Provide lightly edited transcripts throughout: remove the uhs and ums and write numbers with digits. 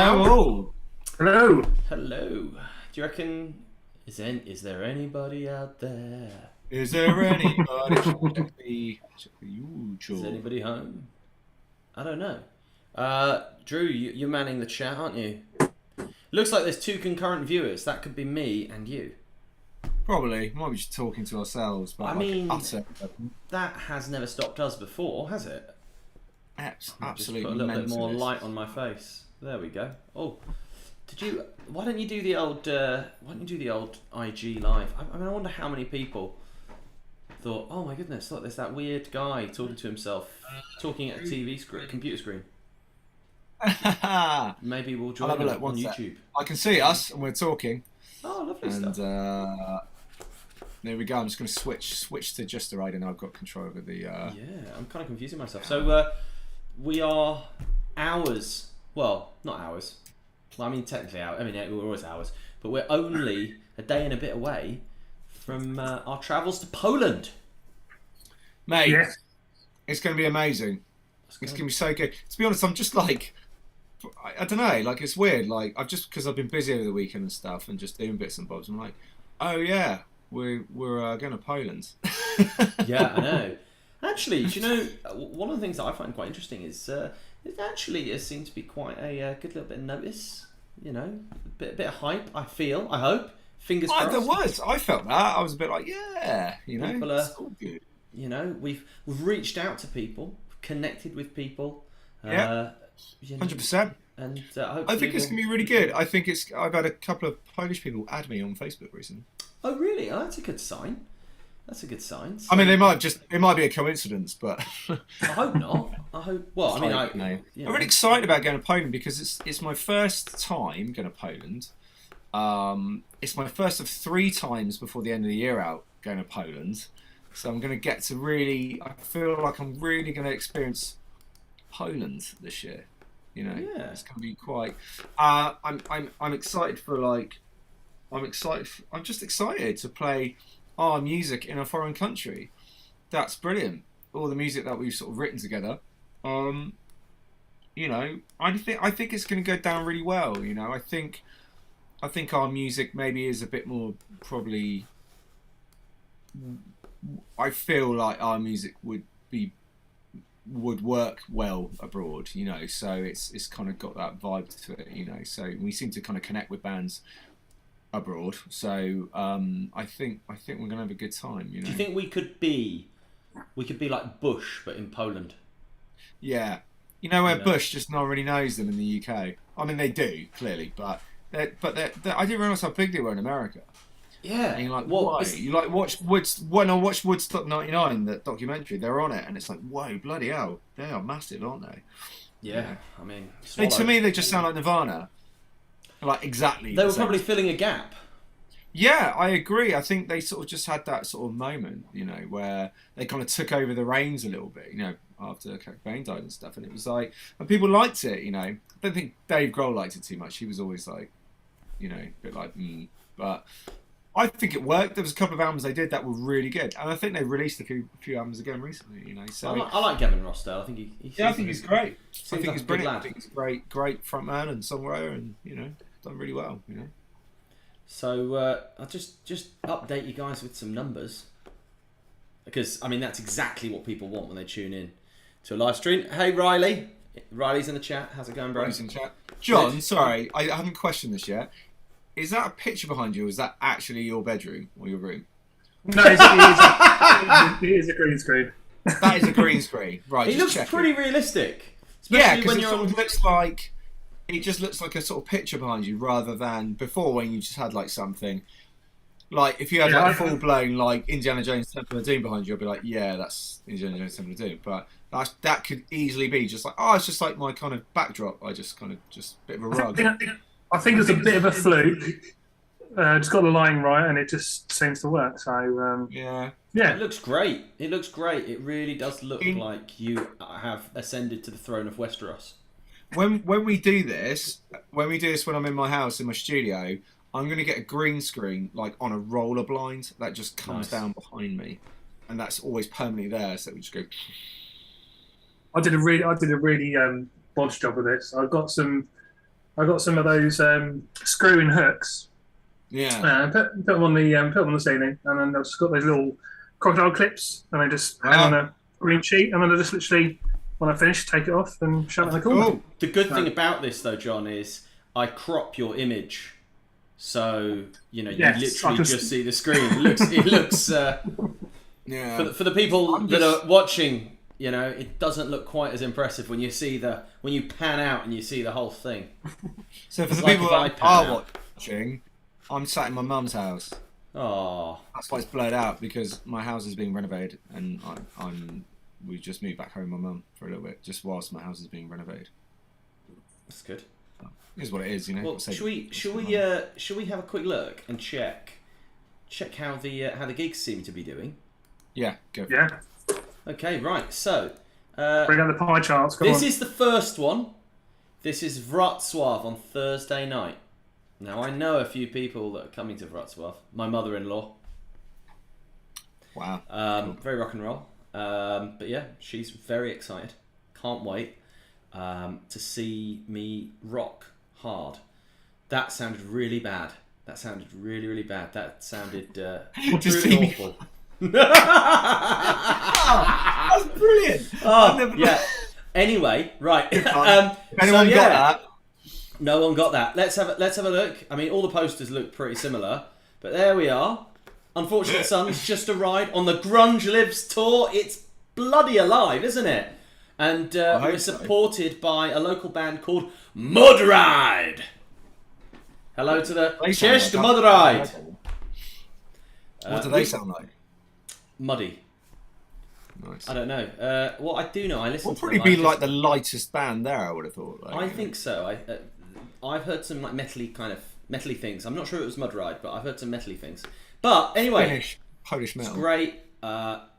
Hello. Hello. Hello. Do you reckon is there anybody out there? Is there anybody? Is anybody home? I don't know. Drew, you're manning the chat, aren't you? Looks like there's 2 concurrent viewers. That could be me and you. Probably. Might be just talking to ourselves. But I like mean, utter, that has never stopped us before, has it? absolutely. Just put a little bit more light on my face. There we go. Oh, did you? Why don't you do the old? Why don't you do the old IG live? I mean, I wonder how many people thought, "Oh my goodness, look, there's that weird guy talking to himself, talking at a TV screen, computer screen." Maybe we'll join him on YouTube. I can see us, and we're talking. Oh, lovely and, stuff. There we go. I'm just going to switch to just the right, and I've got control over the. Yeah, I'm kind of confusing myself. So we are hours. Well, not hours. Well, I mean technically hours. I mean we're always hours, but we're only a day and a bit away from our travels to Poland. Mate, it's going to be amazing. It's going to be so good. To be honest, I'm just like, I don't know, like it's weird. Like because I've been busy over the weekend and stuff, and just doing bits and bobs. I'm like, oh yeah, we're going to Poland. Yeah, I know. Actually, do you know one of the things that I find quite interesting is it actually seems to be quite a good little bit of notice. You know, a bit of hype. I hope. Fingers crossed. There was. I felt that. I was a bit like, yeah, you know, people it's all good. You know, we've reached out to people, connected with people. Yeah, 100%. And I think it's gonna be really good. I've had a couple of Polish people add me on Facebook recently. Oh really? Oh, that's a good sign. That's a good sign. So, I mean, it might be a coincidence, but I hope not. I hope. Well, I mean, I'm really excited about going to Poland because it's my first time going to Poland. It's my first of 3 times before the end of the year out going to Poland. So I'm going to get to really. I feel like I'm really going to experience Poland this year. You know, it's going to be quite. I'm excited for like. I'm just excited to play our music in a foreign country. That's brilliant. All the music that we've sort of written together. You know, I think it's going to go down really well. You know, I think our music maybe is a bit more probably. I feel like our music would work well abroad. You know, so it's kind of got that vibe to it. You know, so we seem to kind of connect with bands abroad, so I think we're gonna have a good time. You know. Do you think we could be like Bush but in Poland? Yeah, you know where Bush just not really knows them in the UK. I mean, they do clearly, but I didn't realise how big they were in America. Yeah, and you're like, why? You like when I watched Woodstock '99, that documentary, they're on it, and it's like, whoa, bloody hell, they are massive, aren't they? Yeah, I mean, to me, they just sound like Nirvana. Like exactly. They were probably filling a gap. Yeah, I agree. I think they sort of just had that sort of moment, you know, where they kind of took over the reins a little bit, you know, after Kurt Cobain died and stuff. And it was like, and people liked it, you know. I don't think Dave Grohl liked it too much. He was always like, you know, a bit like, But I think it worked. There was a couple of albums they did that were really good. And I think they released a few albums again recently, you know. So I like Gavin Rossdale. I think I think he's great. I think he's brilliant. Lad. I think he's a great frontman and songwriter, and, you know, done really well, you know. So I'll just update you guys with some numbers, because I mean that's exactly what people want when they tune in to a live stream. Hey Riley's in the chat. How's it going, bro? Riley's in the chat. John, sorry, I haven't questioned this yet. Is that a picture behind you, or is that actually your bedroom or your room? No, it is a green screen. That is a green screen, right? It looks pretty realistic. Yeah, because it sort of looks like. It just looks like a sort of picture behind you, rather than before when you just had like something. Like if you had like full blown like Indiana Jones Temple of Doom behind you, I'd be like, yeah, that's Indiana Jones Temple of Doom. But that could easily be just like, oh, it's just like my kind of backdrop. I just kind of a bit of a rug. I think it's a bit of a fluke. Just got the lighting right, and it just seems to work. So yeah. It looks great. It really does look like you have ascended to the throne of Westeros. When we do this when I'm in my house in my studio, I'm going to get a green screen like on a roller blind that just comes down behind me, and that's always permanently there. So we just go. I did a really bodge job with this. I got some of those screw-in hooks. Yeah. Put them on the ceiling, and then I've just got those little crocodile clips, and I just hang on a green sheet, and then I just literally. When I finish, take it off and shove it in the corner. The good thing about this, though, John, is I crop your image, so you know Yes, you literally I can just see the screen. It looks. Yeah. For the people that are watching, you know, it doesn't look quite as impressive when you pan out and you see the whole thing. So for It's the like people if I that pan are out. watching, I'm sat in my mum's house. Oh, That's why it's blurred out, because my house is being renovated, and we just moved back home with my mum for a little bit, just whilst my house is being renovated. that's good. It is what it is, you know. Well, should we have a quick look and check how the gigs seem to be doing? Yeah, go. Yeah. Okay, right. So Bring out the pie charts. Come this on. is the first one. This is Wrocław on Thursday night. Now I know a few people that are coming to Wrocław. My mother-in-law. Wow. Very rock and roll. But yeah, she's very excited. Can't wait to see me rock hard. That sounded really bad. That sounded really, really bad. That sounded Just really see me- awful. That's brilliant. Oh, yeah. Anyway, right. Anyone got that? No one got that. Let's have a look. I mean, all the posters look pretty similar, but there we are. Unfortunate Sons just arrived on the Grunge Lives tour. It's bloody alive, isn't it? And we're supported by a local band called Mudride. Hello to the Cheers to Mudride. What do they sound like? Muddy. Nice. I don't know. What I do know, I listen Will to probably them. be like the lightest band there, I would have thought. Like, I think so. I've heard some like metally things. I'm not sure it was Mudride, but I've heard some metally things. But anyway, Polish metal. it's great.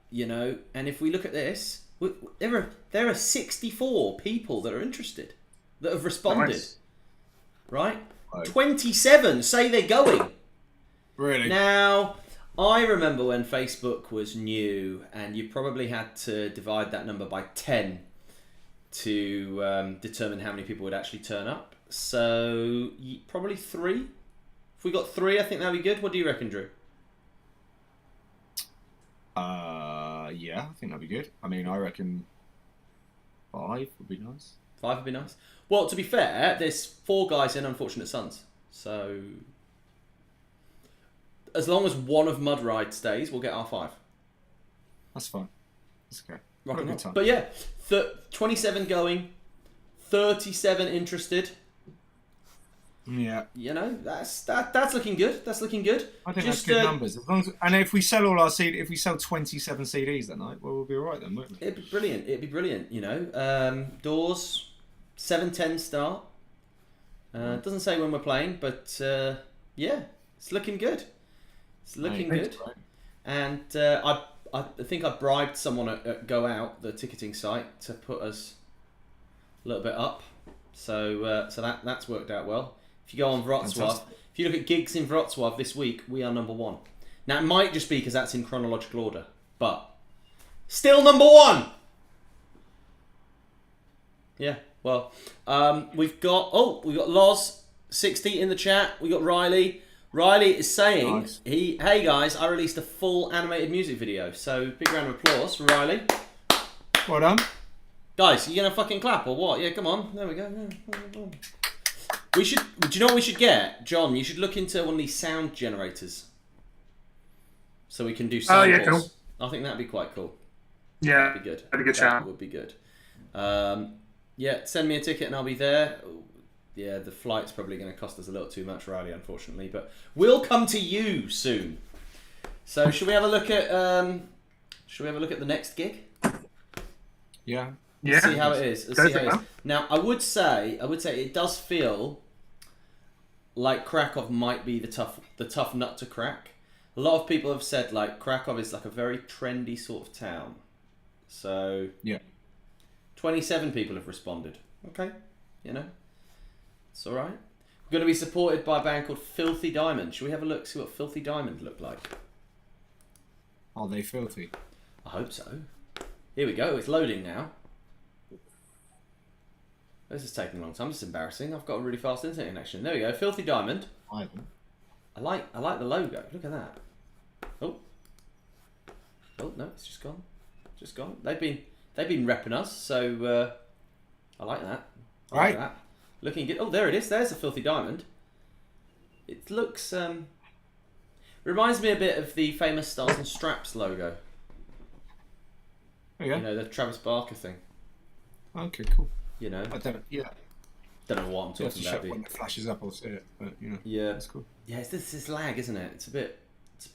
You know, and if we look at this, there are 64 people that are interested, that have responded. Nice. Right? 27 say they're going. Really? Now, I remember when Facebook was new, and you probably had to divide that number by 10 to determine how many people would actually turn up. So, probably 3. If we got 3, I think that'd be good. What do you reckon, Drew? Yeah, I think that'd be good. I mean, I reckon 5 would be nice. 5 would be nice. Well, to be fair, there's 4 guys in Unfortunate Sons. So, as long as one of Mudride stays, we'll get our 5. That's fine. That's okay. Rock and roll. Time. But yeah, 27 going, 37 interested. Yeah. You know, that's looking good. That's looking good. I think that's good numbers. As long as, and if we sell all our if we sell 27 CDs that night, well, we'll be all right then, won't we? It'd be brilliant. It'd be brilliant. You know, doors 7:10 start. Doesn't say when we're playing, but yeah, it's looking good. It's looking good. Right. And I think I bribed someone at Go Out, the ticketing site, to put us a little bit up. So that's worked out well. If you go on Wrocław, if you look at gigs in Wrocław this week, we are number 1. Now it might just be because that's in chronological order, but still number 1. Yeah. Well, we've got Loz 60 in the chat. We got Riley. Riley is saying hey guys, I released a full animated music video. So big round of applause for Riley. Well done. Guys, you gonna fucking clap or what? Yeah, come on. There we go. Yeah. We should. Do you know what we should get, John? You should look into one of these sound generators, so we can do samples. Oh yeah, cool. I think that'd be quite cool. Yeah, That'd be good. That'd be a good That shout. would be good. Yeah, send me a ticket and I'll be there. Yeah, the flight's probably going to cost us a little too much, Riley, unfortunately, but we'll come to you soon. So, should we have a look at? The next gig? Yeah. Yeah. See how it is. Let's Go see for how it, it is. man. Now, I would say it does feel like Krakow might be the tough nut to crack. A lot of people have said like Krakow is like a very trendy sort of town. So Yeah. 27 people have responded. Okay, you know, it's all right. We're going to be supported by a band called Filthy Diamond. Should we have a look, see what Filthy Diamond look like? Are they filthy? I hope so. Here we go. It's loading now. This is taking a long time. This is embarrassing. I've got a really fast internet connection. There we go. Filthy Diamond. I haven't. I like the logo. Look at that. Oh no, it's just gone. Just gone. They've been repping us, so I like that. I like Right. that. Looking good. Oh, there it is. There's a filthy diamond. It looks reminds me a bit of the famous Stars and Straps logo. Oh, yeah. You know, the Travis Barker thing. Okay, cool. You know. I don't. Yeah. Don't know what I'm talking about. When it flashes up, I'll see it. But you know. Yeah. That's cool. Yeah, it's this lag, isn't it? It's a bit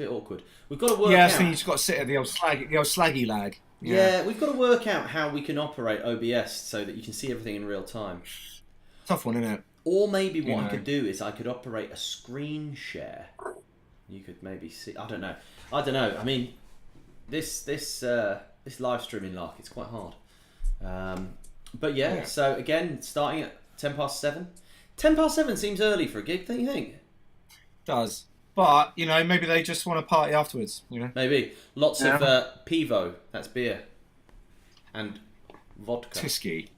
awkward. We've got to work Yeah, out. I think you've just got to sit at the old slaggy lag. Yeah, we've got to work out how we can operate OBS so that you can see everything in real time. Tough one, isn't it? Or maybe what I could do is I could operate a screen share. You could maybe see. I don't know. I mean, this live streaming lark, it's quite hard. But yeah. So again, starting at 7:10. 7:10 seems early for a gig, don't you think? Does. But, you know, maybe they just want to party afterwards, you know? Maybe. Lots of Pivo, that's beer. And vodka. Tisky.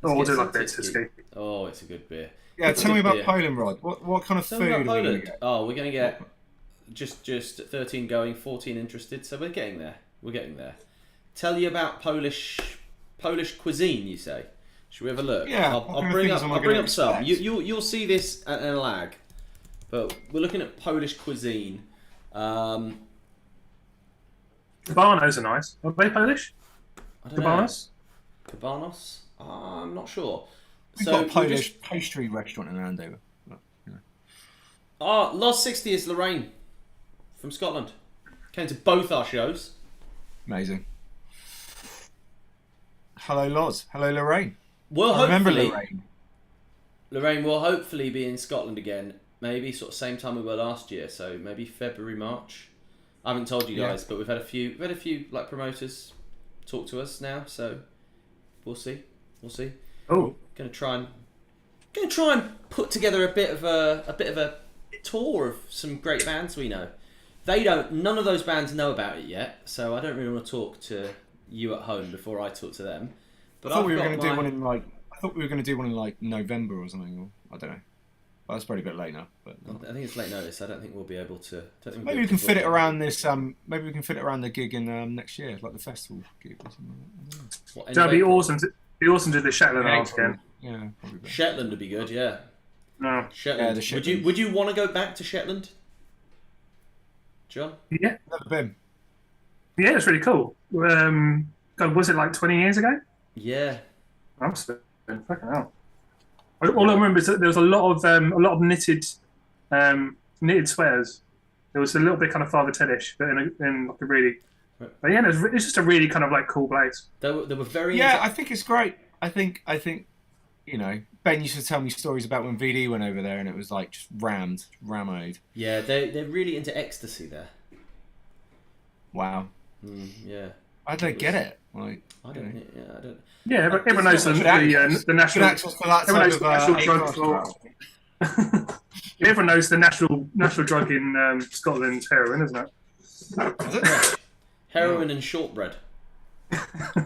Oh, I do like that Tisky. Oh, it's a good beer. Yeah, It's a tell me good about beer. Poland, Rod. What kind of Tell food me are we about going to Poland. get? Oh, we're going to get just 13 going, 14 interested, so we're getting there. Tell you about Polish cuisine, you say? Should we have a look? Yeah. I'll bring up some. You'll see this at a lag. But we're looking at Polish cuisine. Cabanos are nice. Are they Polish? I don't Cabanos? know. Cabanos? I'm not sure. We've got a Polish pastry restaurant in Andover. Lost 60 is Lorraine from Scotland. Came to both our shows. Amazing. Hello, Loz. Hello, Lorraine. Well, I remember hopefully, Lorraine. Lorraine will hopefully be in Scotland again. Maybe sort of same time we were last year, so maybe February, March. I haven't told you guys, but we've had a few like promoters talk to us now, so we'll see. Oh, Gonna try and put together a bit of a tour of some great bands we know. None of those bands know about it yet, so I don't really want to talk to you at home before I talk to them. But I thought we were going to do one in like November or something. Or, I don't know. Well, that's probably a bit late now. But I think it's late notice. I don't think we'll be able to. Maybe we can fit it around this. Maybe we can fit it around the gig in next year, like the festival gig or something. that'd be awesome. Be awesome to do the Shetland Isles again. Yeah, probably. Shetland would be good. Yeah. No. Shetland. Yeah, the Shetland. Would you want to go back to Shetland, John? Yeah. Never been. Yeah, it's really cool. God, was it like 20 years ago? Yeah. I'm still fucking hell. All I remember is that there was a lot of knitted sweaters. It was a little bit kind of Father Ted-ish, but in like a really, but yeah, it's just a really kind of like cool place. They were very. Yeah, I think it's great. I think you know, Ben used to tell me stories about when VD went over there and it was like just rammed. Yeah, they're really into ecstasy there. Wow. Yeah. How'd they get it? Like, I don't. Yeah, I don't. Yeah, everyone knows the national. Everyone knows the national drug for. Everyone knows the national drug in Scotland, heroin, isn't it? Is it? Heroin and shortbread.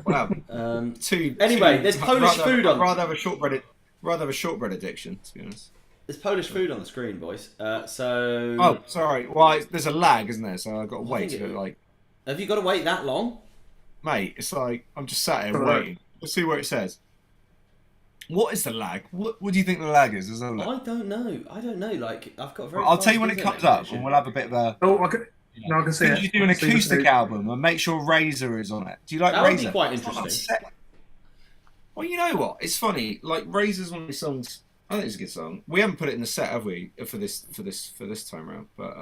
Wow. Anyway, there's Polish food on. I'd rather have a shortbread addiction, to be honest. There's Polish food on the screen, boys. So. Oh, sorry. Well, there's a lag, isn't there? So I've got to wait. Have you got to wait that long? Mate, it's like I'm just sat here waiting. Let's see what it says. What is the lag? What do you think the lag is? Is there a lag? I don't know. Like, I've got very. I'll tell you when it comes up, and we'll have a bit of a. Oh, I can see it. You do an acoustic album, and make sure Razor is on it. Do you like that Razor? That would be quite interesting. Well, you know what? It's funny. Like Razor's one of these songs. I think it's a good song. We haven't put it in the set, have we? For this time around, but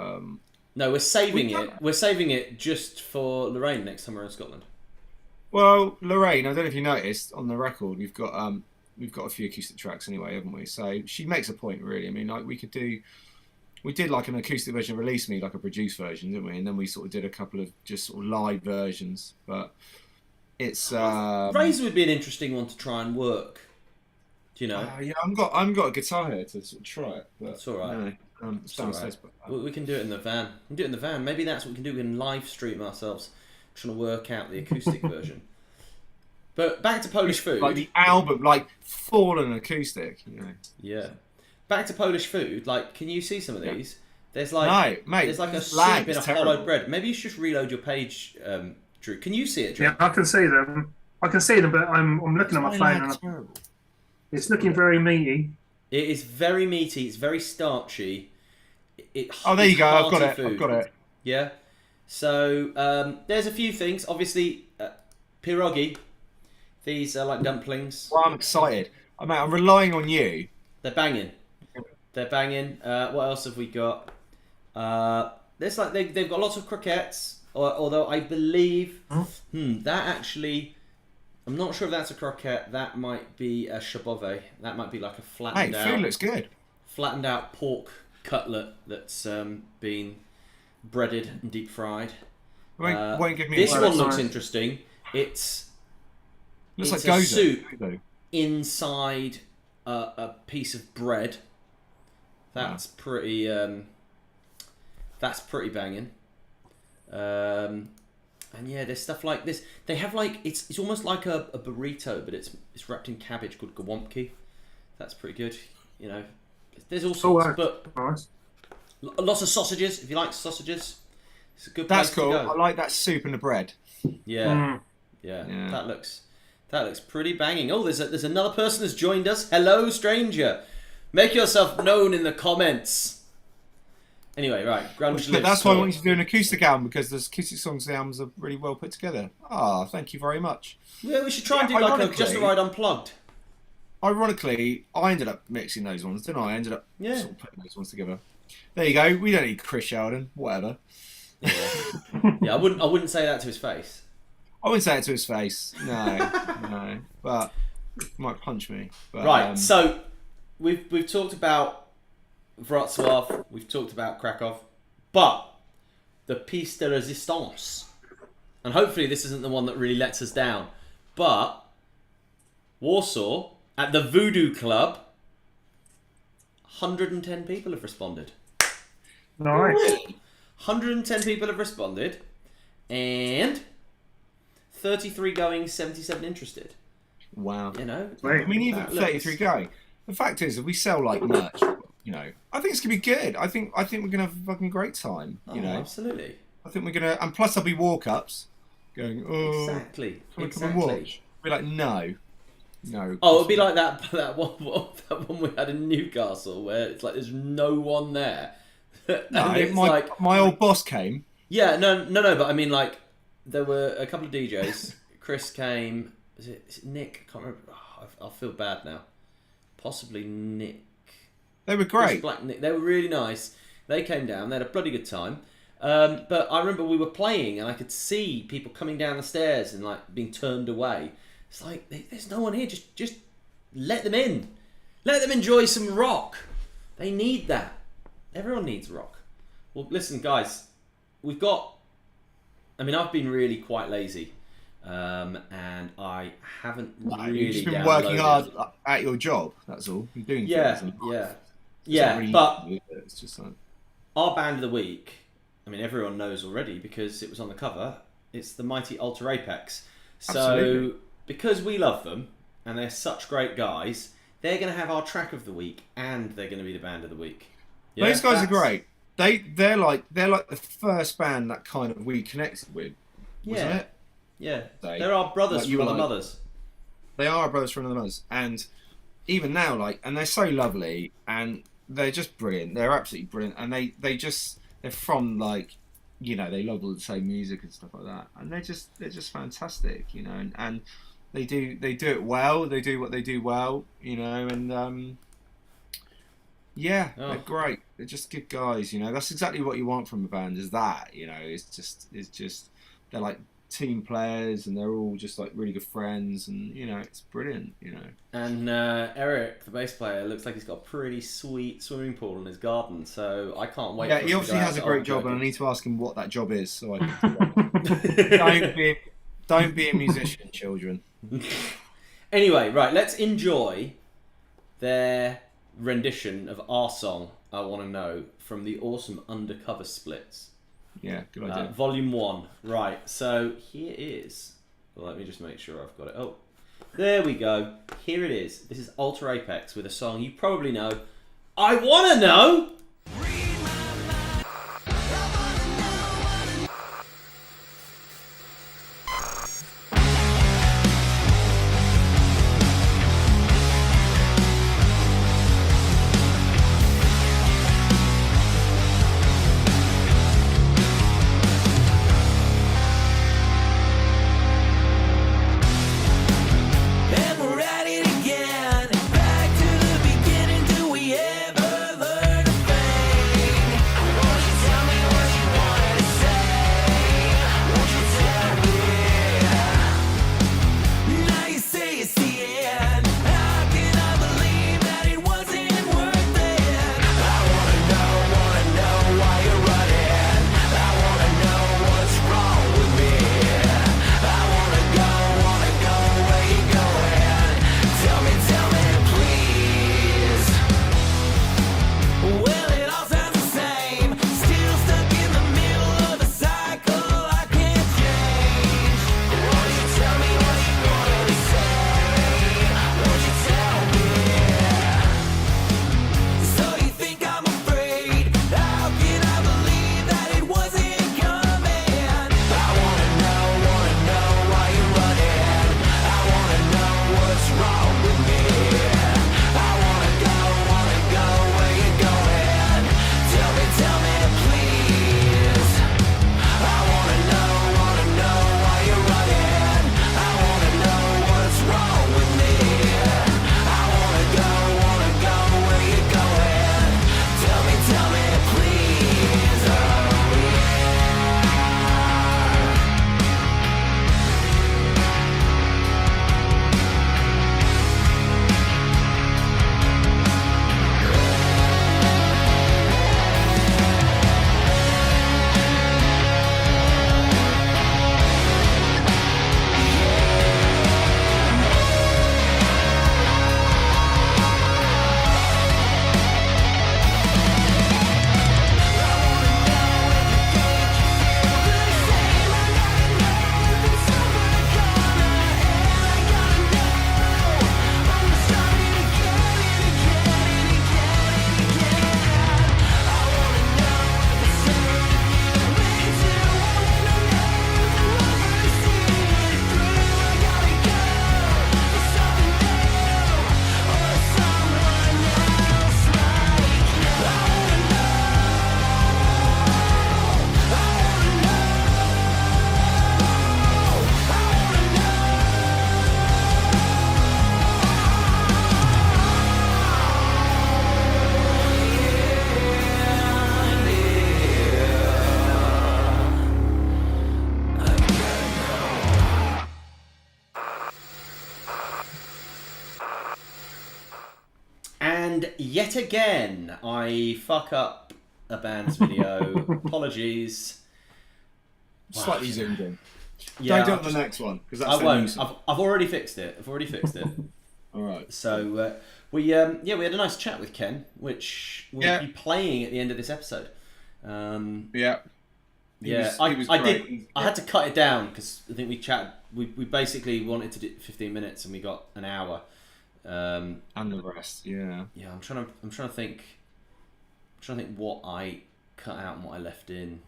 no, we're saving it. We're saving it just for Lorraine next time we're in Scotland. Well, Lorraine, I don't know if you noticed on the record, we've got a few acoustic tracks anyway, haven't we? So she makes a point, really. I mean, like we did like an acoustic version of Release Me, like a produced version, didn't we? And then we sort of did a couple of just sort of live versions. But it's Razor would be an interesting one to try and work. Do you know? Yeah, I've got a guitar here to sort of try it. But it's all right. No, it's downstairs. Right. We can do it in the van. We can do it in the van. Maybe that's what we can do. We can live stream ourselves, trying to work out the acoustic version. But back to Polish food. Like the album, like fallen acoustic, you know. Yeah. Back to Polish food. Like, can you see some of these? There's like no, mate, there's like a soup in a hollowed bread. Maybe you should just reload your page, Drew. Can you see it, Drew? Yeah, I can see them. But I'm looking at my phone. It's looking very meaty. It is very meaty. It's very starchy. There you go. I've got it. I've got it. Yeah. So there's a few things. Obviously, pierogi. These are like dumplings. Well, I'm excited. I'm relying on you. They're banging. They're banging. What else have we got? There's like they've got lots of croquettes. Although I believe that actually, I'm not sure if that's a croquette. That might be a shabove. That might be like a flattened out. Food looks good. Flattened out pork cutlet that's been breaded and deep fried. Won't give me this one looks interesting. It's looks like a soup inside a piece of bread. That's pretty. That's pretty banging. And yeah, there's stuff like this. They have like it's almost like a burrito, but it's wrapped in cabbage called gawamki. That's pretty good. You know, there's all sorts, but nice. Lots of sausages. If you like sausages, it's a good place to go. That's cool. I like that soup and the bread. Yeah. That looks pretty banging. Oh, there's another person who's joined us. Hello, stranger. Make yourself known in the comments. Anyway, right, grunge. But that's why I want you to do an acoustic album, because the acoustic songs, the albums are really well put together. Thank you very much. Yeah, we should try and do like Just a Ride Unplugged. Ironically, I ended up mixing those ones, didn't I? I ended up sort of putting those ones together. There you go. We don't need Chris Sheldon. Whatever. Yeah, I wouldn't say that to his face. I wouldn't say it to his face. No, no. But he might punch me. But, right. So we've talked about Wrocław, we've talked about Krakow, but the piece de resistance, and hopefully this isn't the one that really lets us down, but Warsaw at the Voodoo Club, 110 people have responded. Nice. 110 people have responded, and 33 going, 77 interested. Wow. You know, I mean, even 33 going. The fact is, if we sell like merch, you know, I think it's gonna be good. I think we're gonna have a fucking great time. You know, absolutely. I think we're gonna, and plus there'll be walk-ups going. Oh, exactly. Come and watch. Be like, no. Oh, it'd be like that one we had in Newcastle where it's like there's no one there. No, my old boss came. Yeah, no. But I mean, like, there were a couple of DJs. Chris came. Is it Nick? I can't remember. I feel bad now. Possibly Nick. They were great. Black Nick. They were really nice. They came down. They had a bloody good time. But I remember we were playing, and I could see people coming down the stairs and like being turned away. It's like there's no one here. Just let them in. Let them enjoy some rock. They need that. Everyone needs rock. Well, listen, guys. We've got. I mean, I've been really quite lazy. And I haven't really. You've just been working hard at your job. That's all. You're doing things. Yeah. Really but it's just like our band of the week. I mean, everyone knows already because it was on the cover. It's the mighty Ultra Apex. So absolutely. Because we love them and they're such great guys, they're going to have our track of the week and they're going to be the band of the week. Yeah, those guys are great. They're like the first band that kind of we connected with, wasn't it? Yeah, they're our brothers from other mothers. They are our brothers from other mothers, and even now, and they're so lovely, and they're just brilliant. They're absolutely brilliant, and they're from they love all the same music and stuff like that, and they're just fantastic, you know, and they do it well. They do what they do well, you know, and they're great. They're just good guys, you know. That's exactly what you want from a band. Is that, you know, it's just they're like team players and they're all just like really good friends, and you know, it's brilliant, you know. And Eric, the bass player, looks like he's got a pretty sweet swimming pool in his garden, so I can't wait. Yeah, he obviously has a great job, and I need to ask him what that job is, so I can don't be a musician, children. Anyway, right, let's enjoy their rendition of our song I Want to Know from the awesome Undercover Splits. Yeah, good idea. Volume 1. Right, so here is... Well, let me just make sure I've got it. Oh, there we go. Here it is. This is Ultra Apex with a song you probably know. I Want to Know! yet again, I fuck up a band's video. Apologies. Slightly zoomed in. Yeah, Don't do it on the next one because that's I won't. I've already fixed it. All right. So we had a nice chat with Ken, which we'll be playing at the end of this episode. Yeah. I had to cut it down because I think we chatted. We basically wanted to do 15 minutes and we got an hour. And the rest, yeah. Yeah, I'm trying to think what I cut out and what I left in.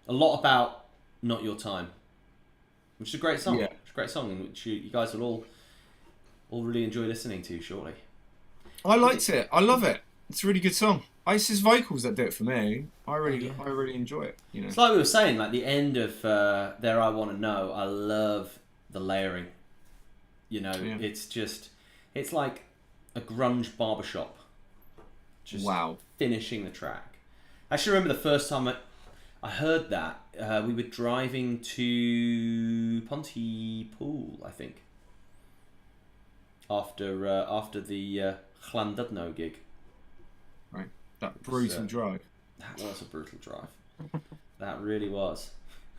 A lot about Not Your Time, which is a great song. Yeah. It's a great song, and which you guys will all really enjoy listening to shortly. I liked it. I love it. It's a really good song. It's his vocals that do it for me. I really enjoy it. You know, it's like we were saying, like the end of There I Want to Know. I love the layering. You know, it's like a grunge barbershop. Just finishing the track. I actually remember the first time I heard that. We were driving to Pontypool, I think. After the Llandudno gig. Right. That brutal drive. That was a brutal drive. That really was.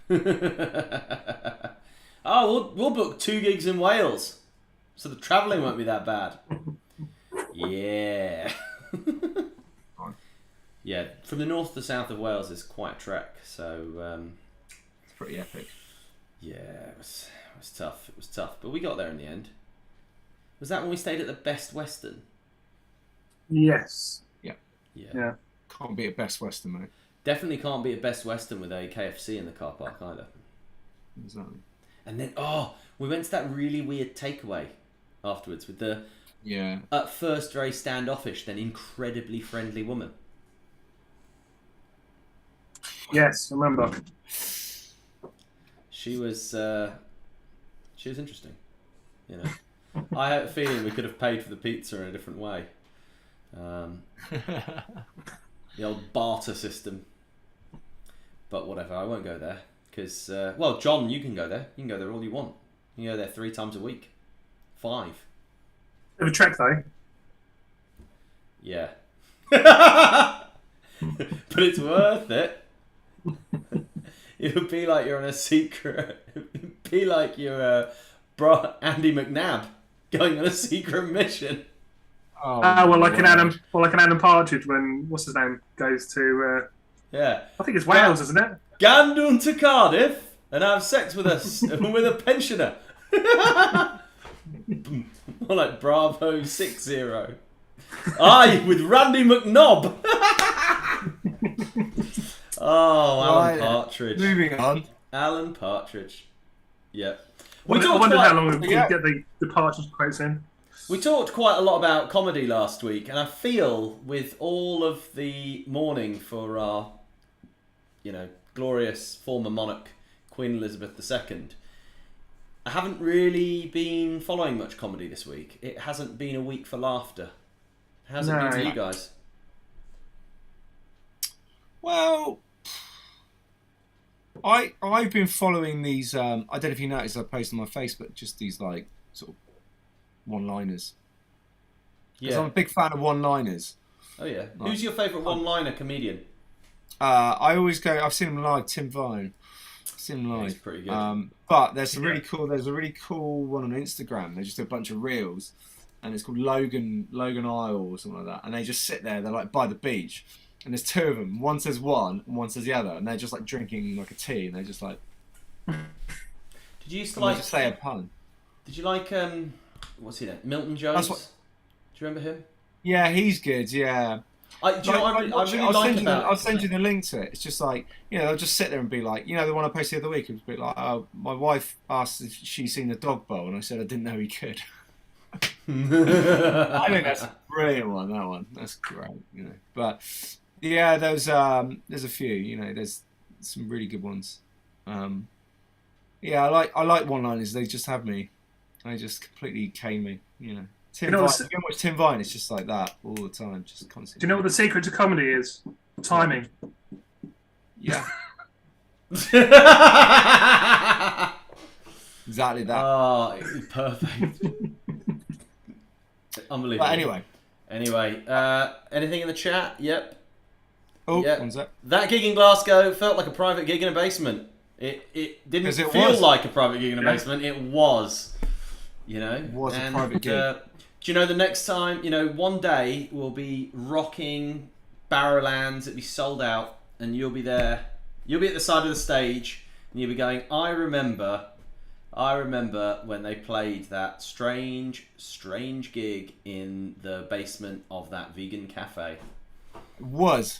We'll book 2 gigs in Wales, so the travelling won't be that bad. Yeah. Yeah, from the north to south of Wales is quite a trek, so it's pretty epic. Yeah, it was tough. It was tough, but we got there in the end. Was that when we stayed at the Best Western? Yes. Yeah. Can't be a Best Western, mate. Definitely can't be a Best Western with a KFC in the car park either. Exactly. And then, we went to that really weird takeaway afterwards with the at first very standoffish, then incredibly friendly woman. Yes, I remember. She was interesting. You know, I had a feeling we could have paid for the pizza in a different way. The old barter system. But whatever, I won't go there because John, you can go there. You can go there all you want. You can go there 3 times a week, 5. Bit of a trek though. Yeah. But it's worth it. It would be like you're on a secret. It would be like you're Andy McNabb going on a secret mission. Like an Adam Partridge when what's his name goes to. I think it's Wales, isn't it? Gandun to Cardiff and have sex with us with a pensioner. More like Bravo 60. With Randy McNobb. Alan Partridge. Moving on. Alan Partridge. Yeah. I wonder how long we get the Partridge quotes in. We talked quite a lot about comedy last week, and I feel with all of the mourning for our, glorious former monarch, Queen Elizabeth II, I haven't really been following much comedy this week. It hasn't been a week for laughter. How's it been to you guys? Well, I've been following these. I don't know if you noticed, I posted on my Facebook just these like sort of one-liners. Because I'm a big fan of one-liners. Oh yeah, who's your favourite one-liner comedian? I always go. I've seen him live. Tim Vine. I've seen him live. He's pretty good. But there's a really cool. There's a really cool one on Instagram. They just do a bunch of reels, and it's called Logan Isle or something like that. And they just sit there. They're like by the beach. And there's 2 of them. One says one, and one says the other, and they're just like drinking like a tea, and they're just like. Did you used to just say a pun? Did you like what's he name? Milton Jones? Do you remember him? Yeah, he's good. Yeah. I'll send you the link to it. It's just like they'll just sit there and be like, the one I posted the other week. It was a bit like, my wife asked if she's seen the dog bowl, and I said I didn't know he could. I think that's a brilliant one. That one, that's great. But. Yeah, there's a few. There's some really good ones. I like one-liners. They just have me. They just completely cane me. Tim Vine. If you watch Tim Vine, it's just like that all the time, just constantly. Do you know what the secret to comedy is? Timing. Yeah. Exactly that. Oh, perfect. Unbelievable. But anyway. Anyway, anything in the chat? Yep. Oh, yep. One's that? That gig in Glasgow felt like a private gig in a basement. It didn't feel like a private gig in a basement. It was, you know. It was a private gig. Do you know the next time, you know, one day we'll be rocking Barrowlands, it'll be sold out, and you'll be there. You'll be at the side of the stage, and you'll be going, I remember when they played that strange gig in the basement of that vegan cafe. It was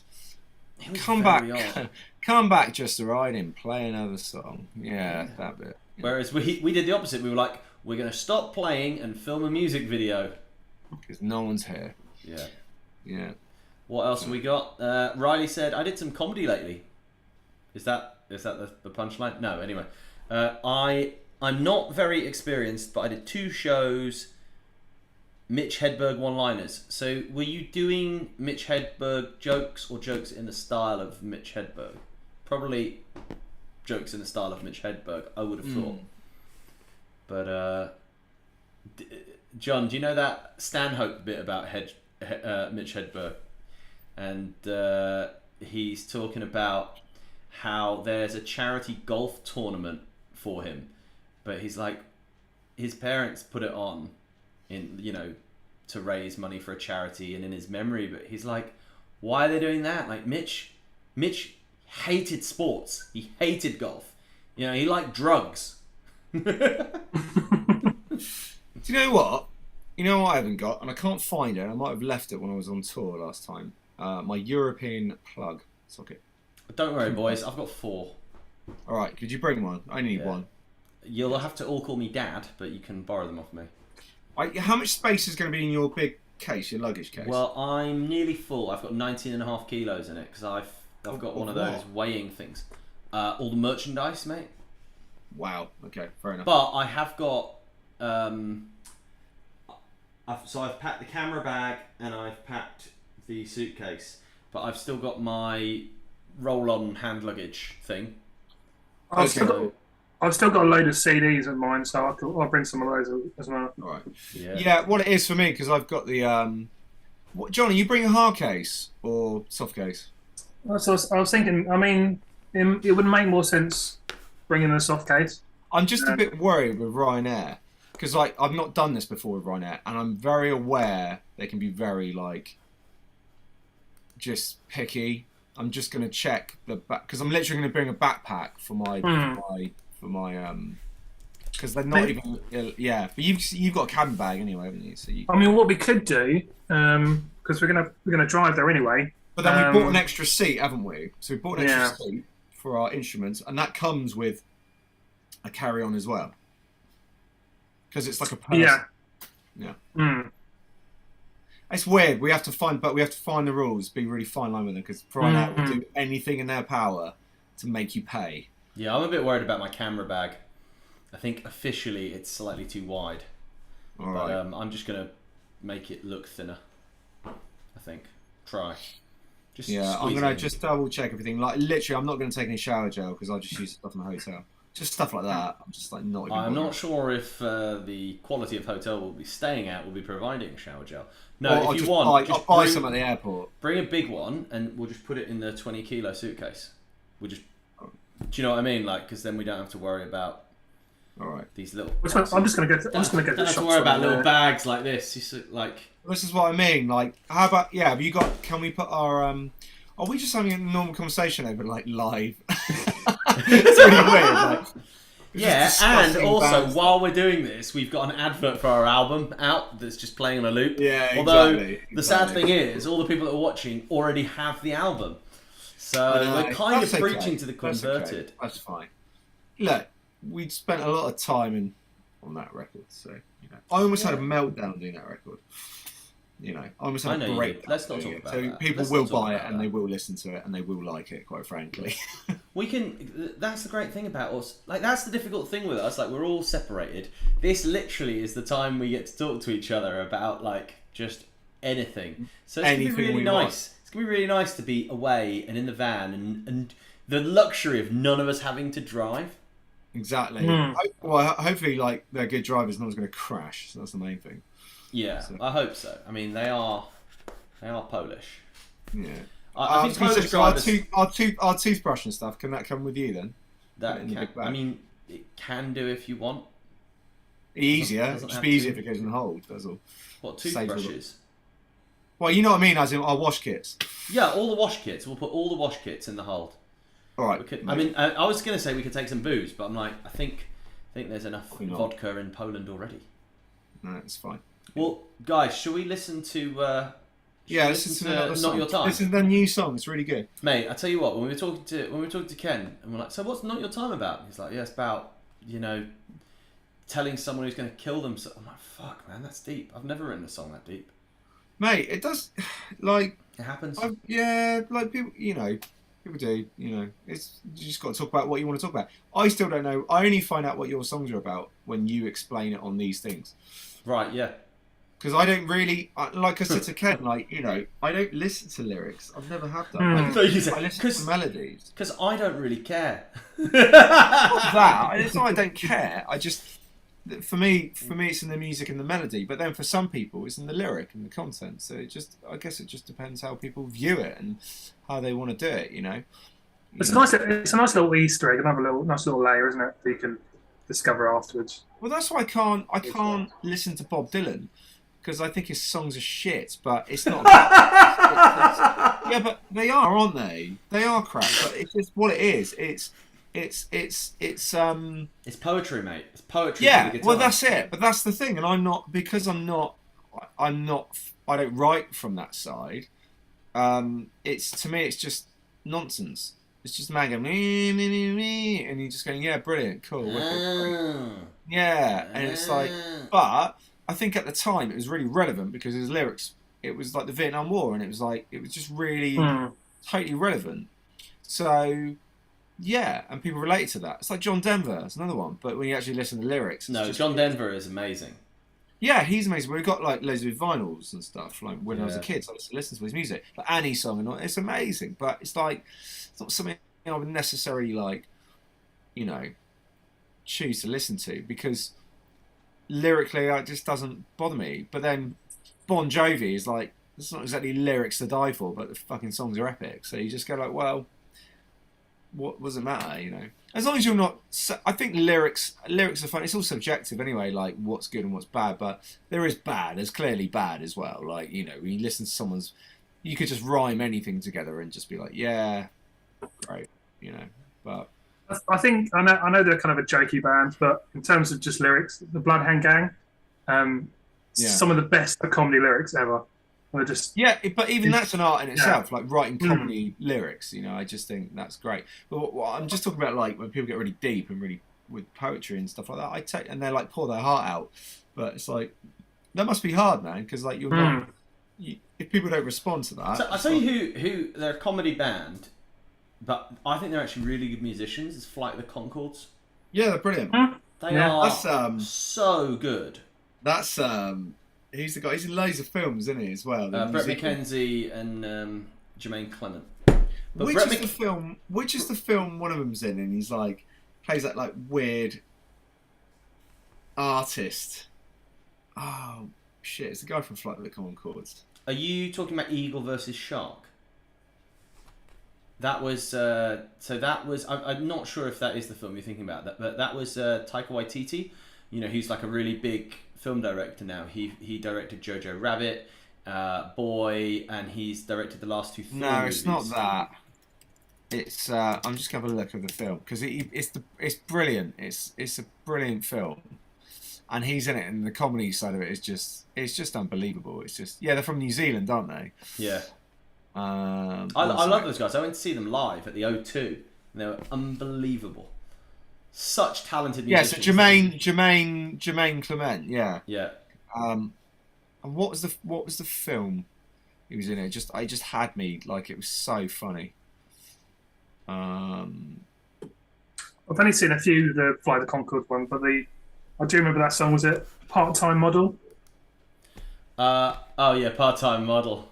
come back just to ride in, play another song. Yeah, that bit. Whereas we did the opposite. We were like, we're going to stop playing and film a music video. Because no one's here. Yeah. Yeah. What else have we got? Riley said, I did some comedy lately. Is that the punchline? No, anyway. I'm not very experienced, but I did 2 shows, Mitch Hedberg one-liners. So were you doing Mitch Hedberg jokes or jokes in the style of Mitch Hedberg? Probably jokes in the style of Mitch Hedberg, I would have thought. But, John, do you know that Stanhope bit about Mitch Hedberg? And he's talking about how there's a charity golf tournament for him, but he's like, his parents put it on in, you know, to raise money for a charity and in his memory, but he's like, why are they doing that? Like, Mitch hated sports. He hated golf. You know, he liked drugs. Do you know what? You know what I haven't got, and I can't find it. I might have left it when I was on tour last time. My European plug socket. Don't worry, boys. I've got 4. All right, could you bring one? I need one. You'll have to all call me Dad, but you can borrow them off me. How much space is going to be in your big case, your luggage case? Well, I'm nearly full. I've got 19.5 kilos in it because I've got one of those weighing things. All the merchandise, mate. Wow. Okay, fair enough. But I have got. I've packed the camera bag and I've packed the suitcase, but I've still got my roll-on hand luggage thing. I've still got a load of CDs of mine, so I'll bring some of those as well. All right. Yeah. What it is for me, because I've got the Johnny, you bring a hard case or soft case? So I was thinking. I mean, it would make more sense bringing a soft case. I'm just a bit worried with Ryanair because I've not done this before with Ryanair, and I'm very aware they can be very just picky. I'm just going to check the back because I'm literally going to bring a backpack for my because they're not even but you've got a cabin bag anyway, haven't you? So I mean, what we could do because we're gonna drive there anyway. But then we bought an extra seat, haven't we? So we bought an extra seat for our instruments, and that comes with a carry-on as well because it's like a person. Yeah. It's weird. We have to find the rules. Be really fine line with them because Ryanair will do anything in their power to make you pay. Yeah, I'm a bit worried about my camera bag. I think officially it's slightly too wide. All right. But I'm just gonna make it look thinner. I think. Try. I'm gonna just double check everything. Like literally, I'm not gonna take any shower gel because I'll just use stuff in the hotel. Just stuff like that. I'm just not even. I'm not sure if the quality of hotel we'll be staying at will be providing shower gel. No, if you want, I'll buy some at the airport. Bring a big one, and we'll just put it in the 20-kilo suitcase. Do you know what I mean? Like, because then we don't have to worry about. All right. These little. I'm just gonna get. I'm just gonna get. Don't have to worry about little bags like this. This is what I mean. Like, how about have you got? Can we put our Are we just having a normal conversation over live? It's really weird. And also while we're doing this, we've got an advert for our album out that's just playing on a loop. Yeah, Although the sad thing is, all the people that are watching already have the album, so we're kind of preaching to the converted. Okay. That's fine. Look, we spent a lot of time on that record, so I almost had a meltdown doing that record. I almost had a break. Let's not talk about that. People will buy it and they will listen to it and they will like it. Quite frankly, we can. That's the great thing about us. That's the difficult thing with us. We're all separated. This literally is the time we get to talk to each other about just anything. So it's gonna be really nice. It's gonna be really nice to be away and in the van and the luxury of none of us having to drive. Exactly. Well, hopefully, they're good drivers. No one's going to crash. So that's the main thing. Yeah, I hope so. I mean, they are. They are Polish. Yeah. I think Polish drivers. Our toothbrush and stuff. Can that come with you then? That can, I mean, it can do if you want. Easier. Just be easier if it goes in the hold. That's all. What, toothbrushes? Well, you know what I mean, as in our wash kits. Yeah, all the wash kits. We'll put all the wash kits in the hold. All right. I mean, I was going to say we could take some booze, but I'm like, I think there's enough vodka in Poland already. No, it's fine. Well, guys, shall we listen to? Listen to Not Your Time. This is the new song. It's really good. Mate, I tell you what. When we were talking to Ken, and we're like, "So what's Not Your Time about?" He's like, "Yeah, it's about telling someone who's going to kill them." So I'm like, "Fuck, man, that's deep. I've never written a song that deep." Mate, it does. Like it happens. Like people, people do. It's you just got to talk about what you want to talk about. I still don't know. I only find out what your songs are about when you explain it on these things. Right. Yeah. Because I don't really, like I said to Ken, I don't listen to lyrics. I've never have done. I listen to melodies. Because I don't really care. Not that. It's not I don't care. For me, it's in the music and the melody. But then for some people, it's in the lyric and the content. So I guess it just depends how people view it and how they want to do it. It's a nice little Easter egg, another nice little layer, isn't it? That you can discover afterwards. Well, that's why I can't listen to Bob Dylan. Because I think his songs are shit, but it's not. Yeah, but they are, aren't they? They are crap, but it's just what it is. It's poetry, mate. It's poetry. Yeah, well, that's it. But that's the thing, and I'm not. I don't write from that side. To me, it's just nonsense. It's just man going me, and you're just going, yeah, brilliant, cool, yeah, and it's like, but. I think at the time it was really relevant because his lyrics, it was like the Vietnam War, and it was just really totally relevant. So, yeah, and people related to that. It's like John Denver, it's another one. But when you actually listen to the lyrics, John Denver is amazing. Yeah, he's amazing. We've got like loads of vinyls and stuff. Like when I was a kid, so I used to listen to his music, like Annie's song and all. It's amazing, but it's like it's not something I would necessarily choose to listen to because. Lyrically, it just doesn't bother me. But then Bon Jovi is like, it's not exactly lyrics to die for, but the fucking songs are epic. So you just go like, well, what does it matter, As long as you're not... I think lyrics are fun. It's all subjective anyway, like what's good and what's bad. But there is bad. There's clearly bad as well. Like, when you listen to someone's... You could just rhyme anything together and just be like, yeah, great, But... I think I know they're kind of a jokey band, but in terms of just lyrics, the Bloodhound Gang, some of the best comedy lyrics ever. They're just but even that's an art in itself, like writing comedy lyrics. I just think that's great. But what I'm just talking about, like when people get really deep and really with poetry and stuff like that, and they're like pour their heart out. But it's like that must be hard, man, because like you're not. If people don't respond to that, so I'll tell you who they're a comedy band. But I think they're actually really good musicians. It's Flight of the Conchords. Yeah, they're brilliant. They are so good. That's he's the guy. He's in loads of films, isn't he, as well? Brett McKenzie and Jermaine Clement. Which is the film one of them's in, and he's like plays that like weird artist. Oh shit! It's the guy from Flight of the Conchords. Are you talking about Eagle versus Shark? That was I'm not sure if that is the film you're thinking about, but that was Taika Waititi. He's like a really big film director now. He directed Jojo Rabbit, Boy, and he's directed the last two. No, it's not that. It's I'm just gonna have a look at the film because it's brilliant. It's a brilliant film, and he's in it, and the comedy side of it is just unbelievable. It's just they're from New Zealand, aren't they? Yeah. I love those guys. I went to see them live at the O2 and they were unbelievable. Such talented musicians. Yeah, so Jermaine Clement, yeah. And what was the film he was in? It just had me like it was so funny. I've only seen a few of the Fly the Conchords one, but I do remember that song. Was it Part-Time Model? Part-Time Model.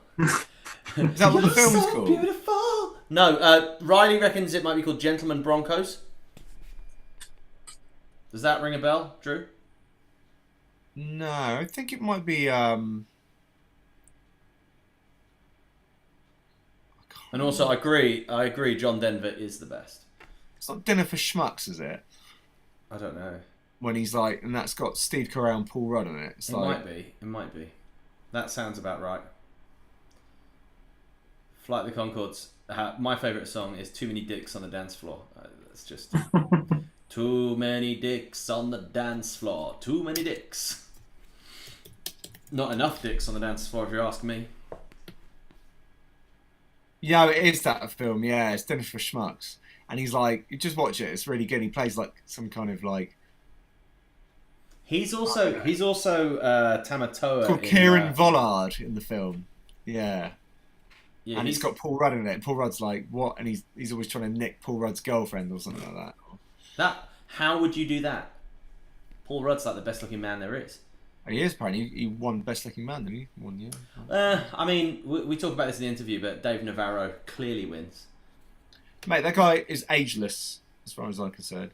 Is that what the film's called? Beautiful. No, Riley reckons it might be called Gentlemen Broncos. Does that ring a bell, Drew? No, I think it might be. And also, I agree. John Denver is the best. It's not Dinner for Schmucks, is it? I don't know. When he's like, and that's got Steve Carell and Paul Rudd on it. It might be. It might be. That sounds about right. Flight of the Conchords. My favourite song is "Too Many Dicks on the Dance Floor." That's just too many dicks on the dance floor. Too many dicks. Not enough dicks on the dance floor, if you ask me. Yeah, it is that film. Yeah, it's Dinner for Schmucks, and he's like, you just watch it. It's really good. He plays like some kind of like. He's also Tamatoa. Called Kieran Vollard in the film. Yeah. Yeah, and it's got Paul Rudd in it. Paul Rudd's like, what? And he's always trying to nick Paul Rudd's girlfriend or something like that. How would you do that? Paul Rudd's like the best looking man there is. He is, apparently. He won Best Looking Man, didn't he? One year. I mean, we talk about this in the interview, but Dave Navarro clearly wins. Mate, that guy is ageless, as far as I'm concerned.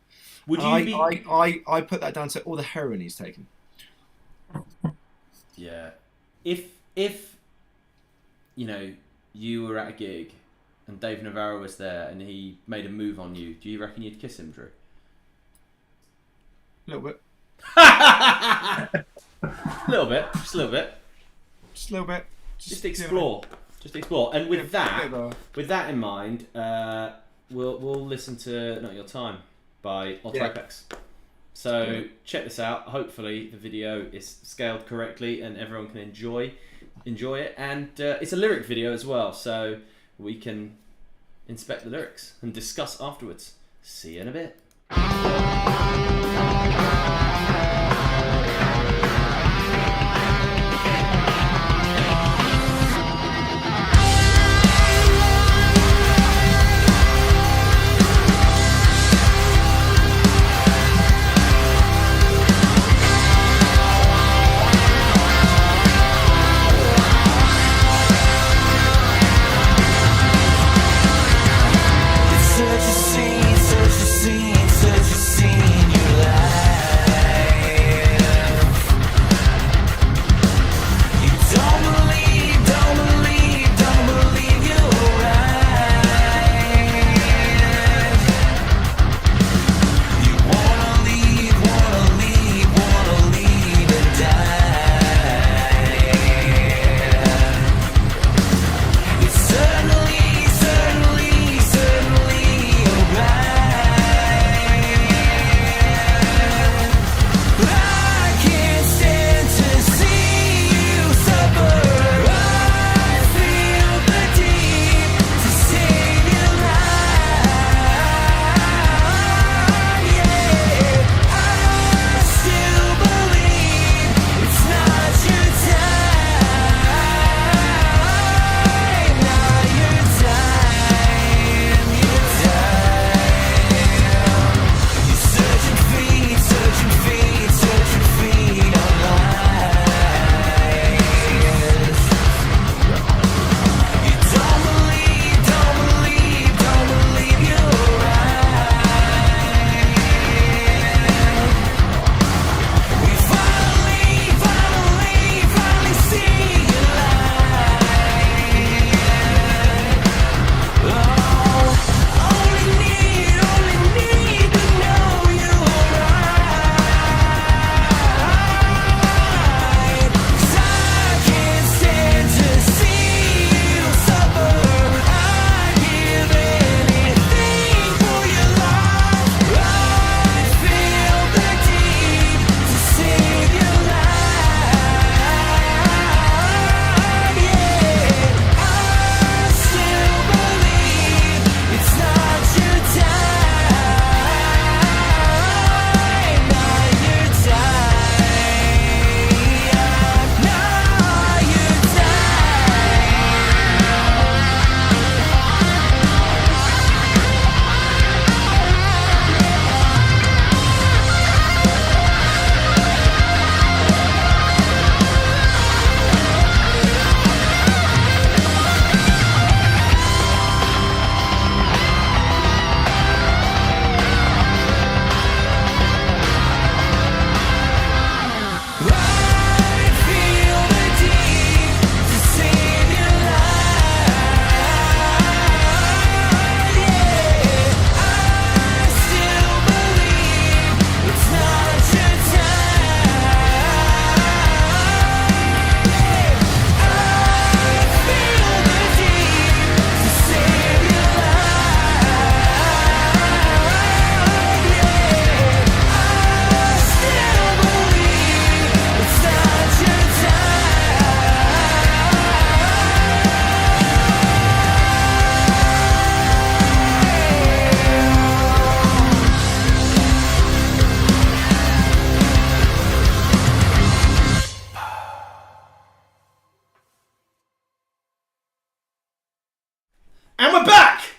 Would you I put that down to all the heroin he's taken. Yeah. If you know, you were at a gig and Dave Navarro was there and he made a move on you, do you reckon you'd kiss him, Drew? A little bit. A little bit. Just a little bit. Just a little bit. Just explore. Just explore. And with that in mind, we'll listen to Not Your Time by Ultrapex. So check this out. Hopefully the video is scaled correctly and everyone can enjoy it. And it's a lyric video as well, so we can inspect the lyrics and discuss afterwards. See you in a bit. Such a scene, you lie.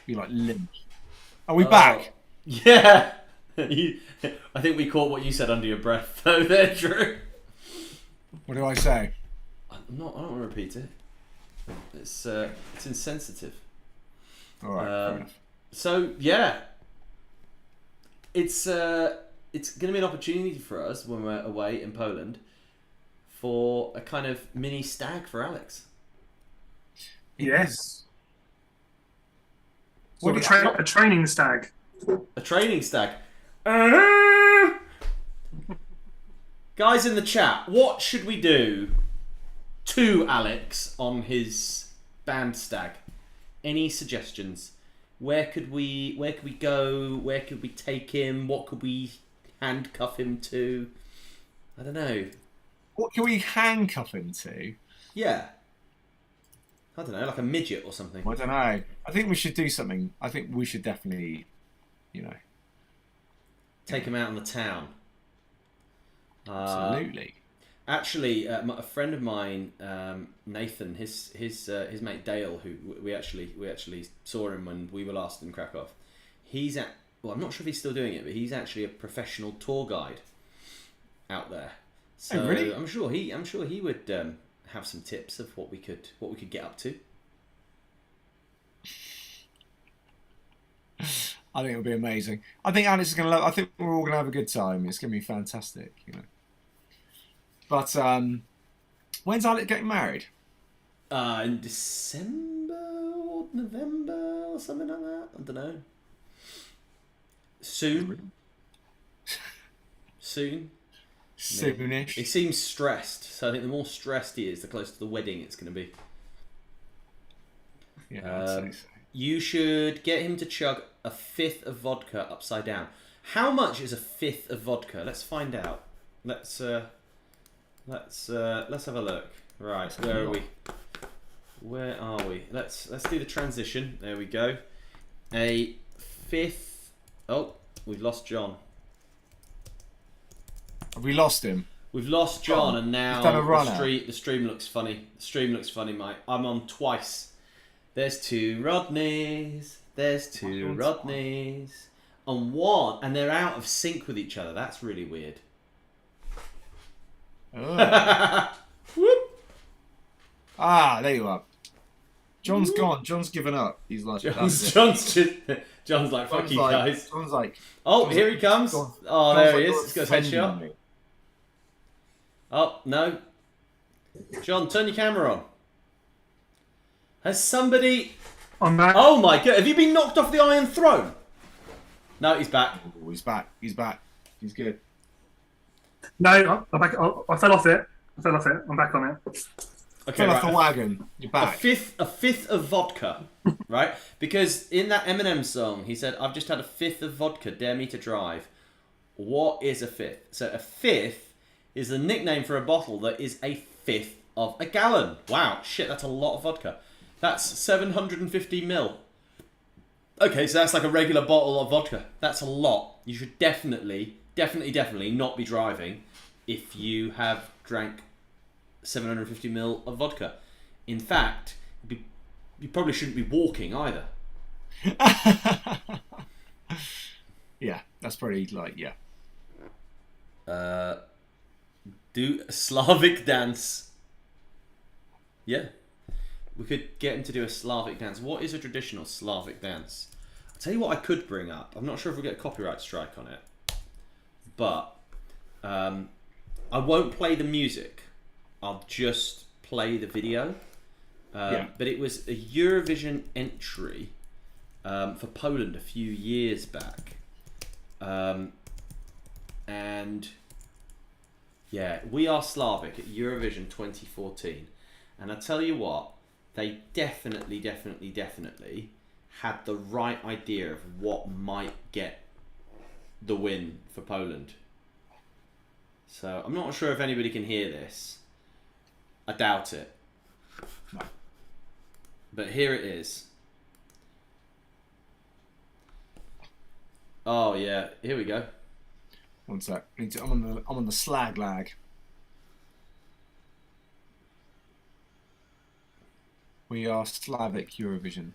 Be like limp. Are we back? Yeah. I think we caught what you said under your breath, though. There, Drew. What do I say? I don't want to repeat it. It's insensitive. All right. Fair enough. So yeah, it's going to be an opportunity for us when we're away in Poland for a kind of mini stag for Alex. Yes. What a training stag. A training stag. Guys in the chat, what should we do to Alex on his band stag? Any suggestions? Where could we go? Where could we take him? What could we handcuff him to? I don't know. What can we handcuff him to? Yeah. I don't know, like a midget or something. I don't know. I think we should do something. I think we should definitely, take him out in the town. Absolutely. Actually, a friend of mine, Nathan, his mate Dale, who we actually saw him when we were last in Krakow. I'm not sure if he's still doing it, but he's actually a professional tour guide out there. So really? I'm sure he would have some tips of what we could get up to. I think it'll be amazing. I think Alex is going to love. I think we're all going to have a good time. It's going to be fantastic, But when's Alex getting married? In December or November or something like that. I don't know. Soon. Soonish. He seems stressed, so I think the more stressed he is, the closer to the wedding it's going to be. Yeah, I'd say so. You should get him to chug a fifth of vodka upside down. How much is a fifth of vodka? Let's find out. Let's have a look. Right, where are we? Where are we? Let's do the transition. There we go. A fifth. Oh, we've lost John. Have we lost him? We've lost John, and now the stream looks funny. The stream looks funny, mate. I'm on twice. There's two Rodneys. There's two Rodneys. And one, and they're out of sync with each other. That's really weird. Oh. Whoop. There you are. John's gone. John's given up. He's like, John's like, fuck you guys. John's like, here he comes. Oh, there he is. He's got a headshot. Oh, no. John, turn your camera on. Has somebody... I'm back. Oh my god, have you been knocked off the Iron Throne? No, he's back. Oh, he's back. He's back. He's good. No, I'm back. I fell off it. I'm back on it. Okay, fell off the wagon. You're back. A fifth of vodka, right? Because in that Eminem song, he said, "I've just had a fifth of vodka. Dare me to drive." What is a fifth? So a fifth is the nickname for a bottle that is a fifth of a gallon. Wow, shit, that's a lot of vodka. That's 750 ml. Okay, so that's like a regular bottle of vodka. That's a lot. You should definitely not be driving if you have drank 750 ml of vodka. In fact, you probably shouldn't be walking either. Yeah, that's probably like, yeah. Do a Slavic dance. Yeah. We could get him to do a Slavic dance. What is a traditional Slavic dance? I'll tell you what I could bring up. I'm not sure if we'll get a copyright strike on it. But I won't play the music. I'll just play the video. But it was a Eurovision entry for Poland a few years back. And yeah, We Are Slavic at Eurovision 2014. And I tell you what, they definitely had the right idea of what might get the win for Poland. So I'm not sure if anybody can hear this. I doubt it. No. But here it is. Oh yeah, here we go. One sec. I'm on the slag lag. We Are Slavic Eurovision.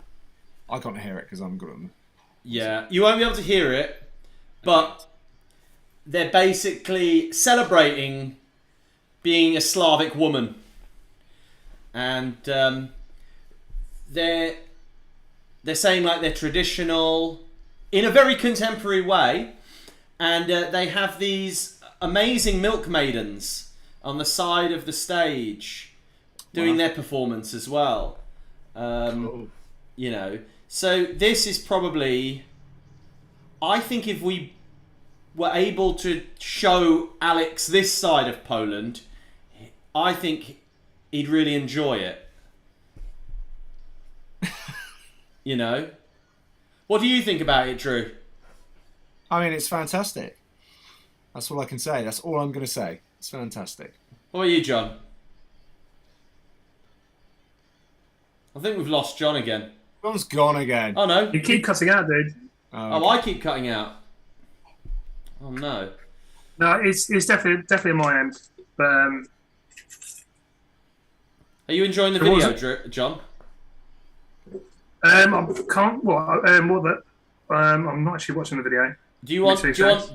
I can't hear it because I'm grunge. Yeah, you won't be able to hear it, but they're basically celebrating being a Slavic woman, and they're saying like they're traditional in a very contemporary way, and they have these amazing milk maidens on the side of the stage doing their performance as well. Cool. You know, so this is probably, I think if we were able to show Alex this side of Poland, I think he'd really enjoy it. You know? What do you think about it, Drew? I mean, it's fantastic. That's all I can say. That's all I'm going to say. It's fantastic. What about you, John? I think we've lost John again. John's gone again. Oh, no. You keep cutting out, dude. Oh, I keep cutting out. Oh, no. No, it's definitely my end. But are you enjoying the video, John? I can't. I'm not actually watching the video. Do you want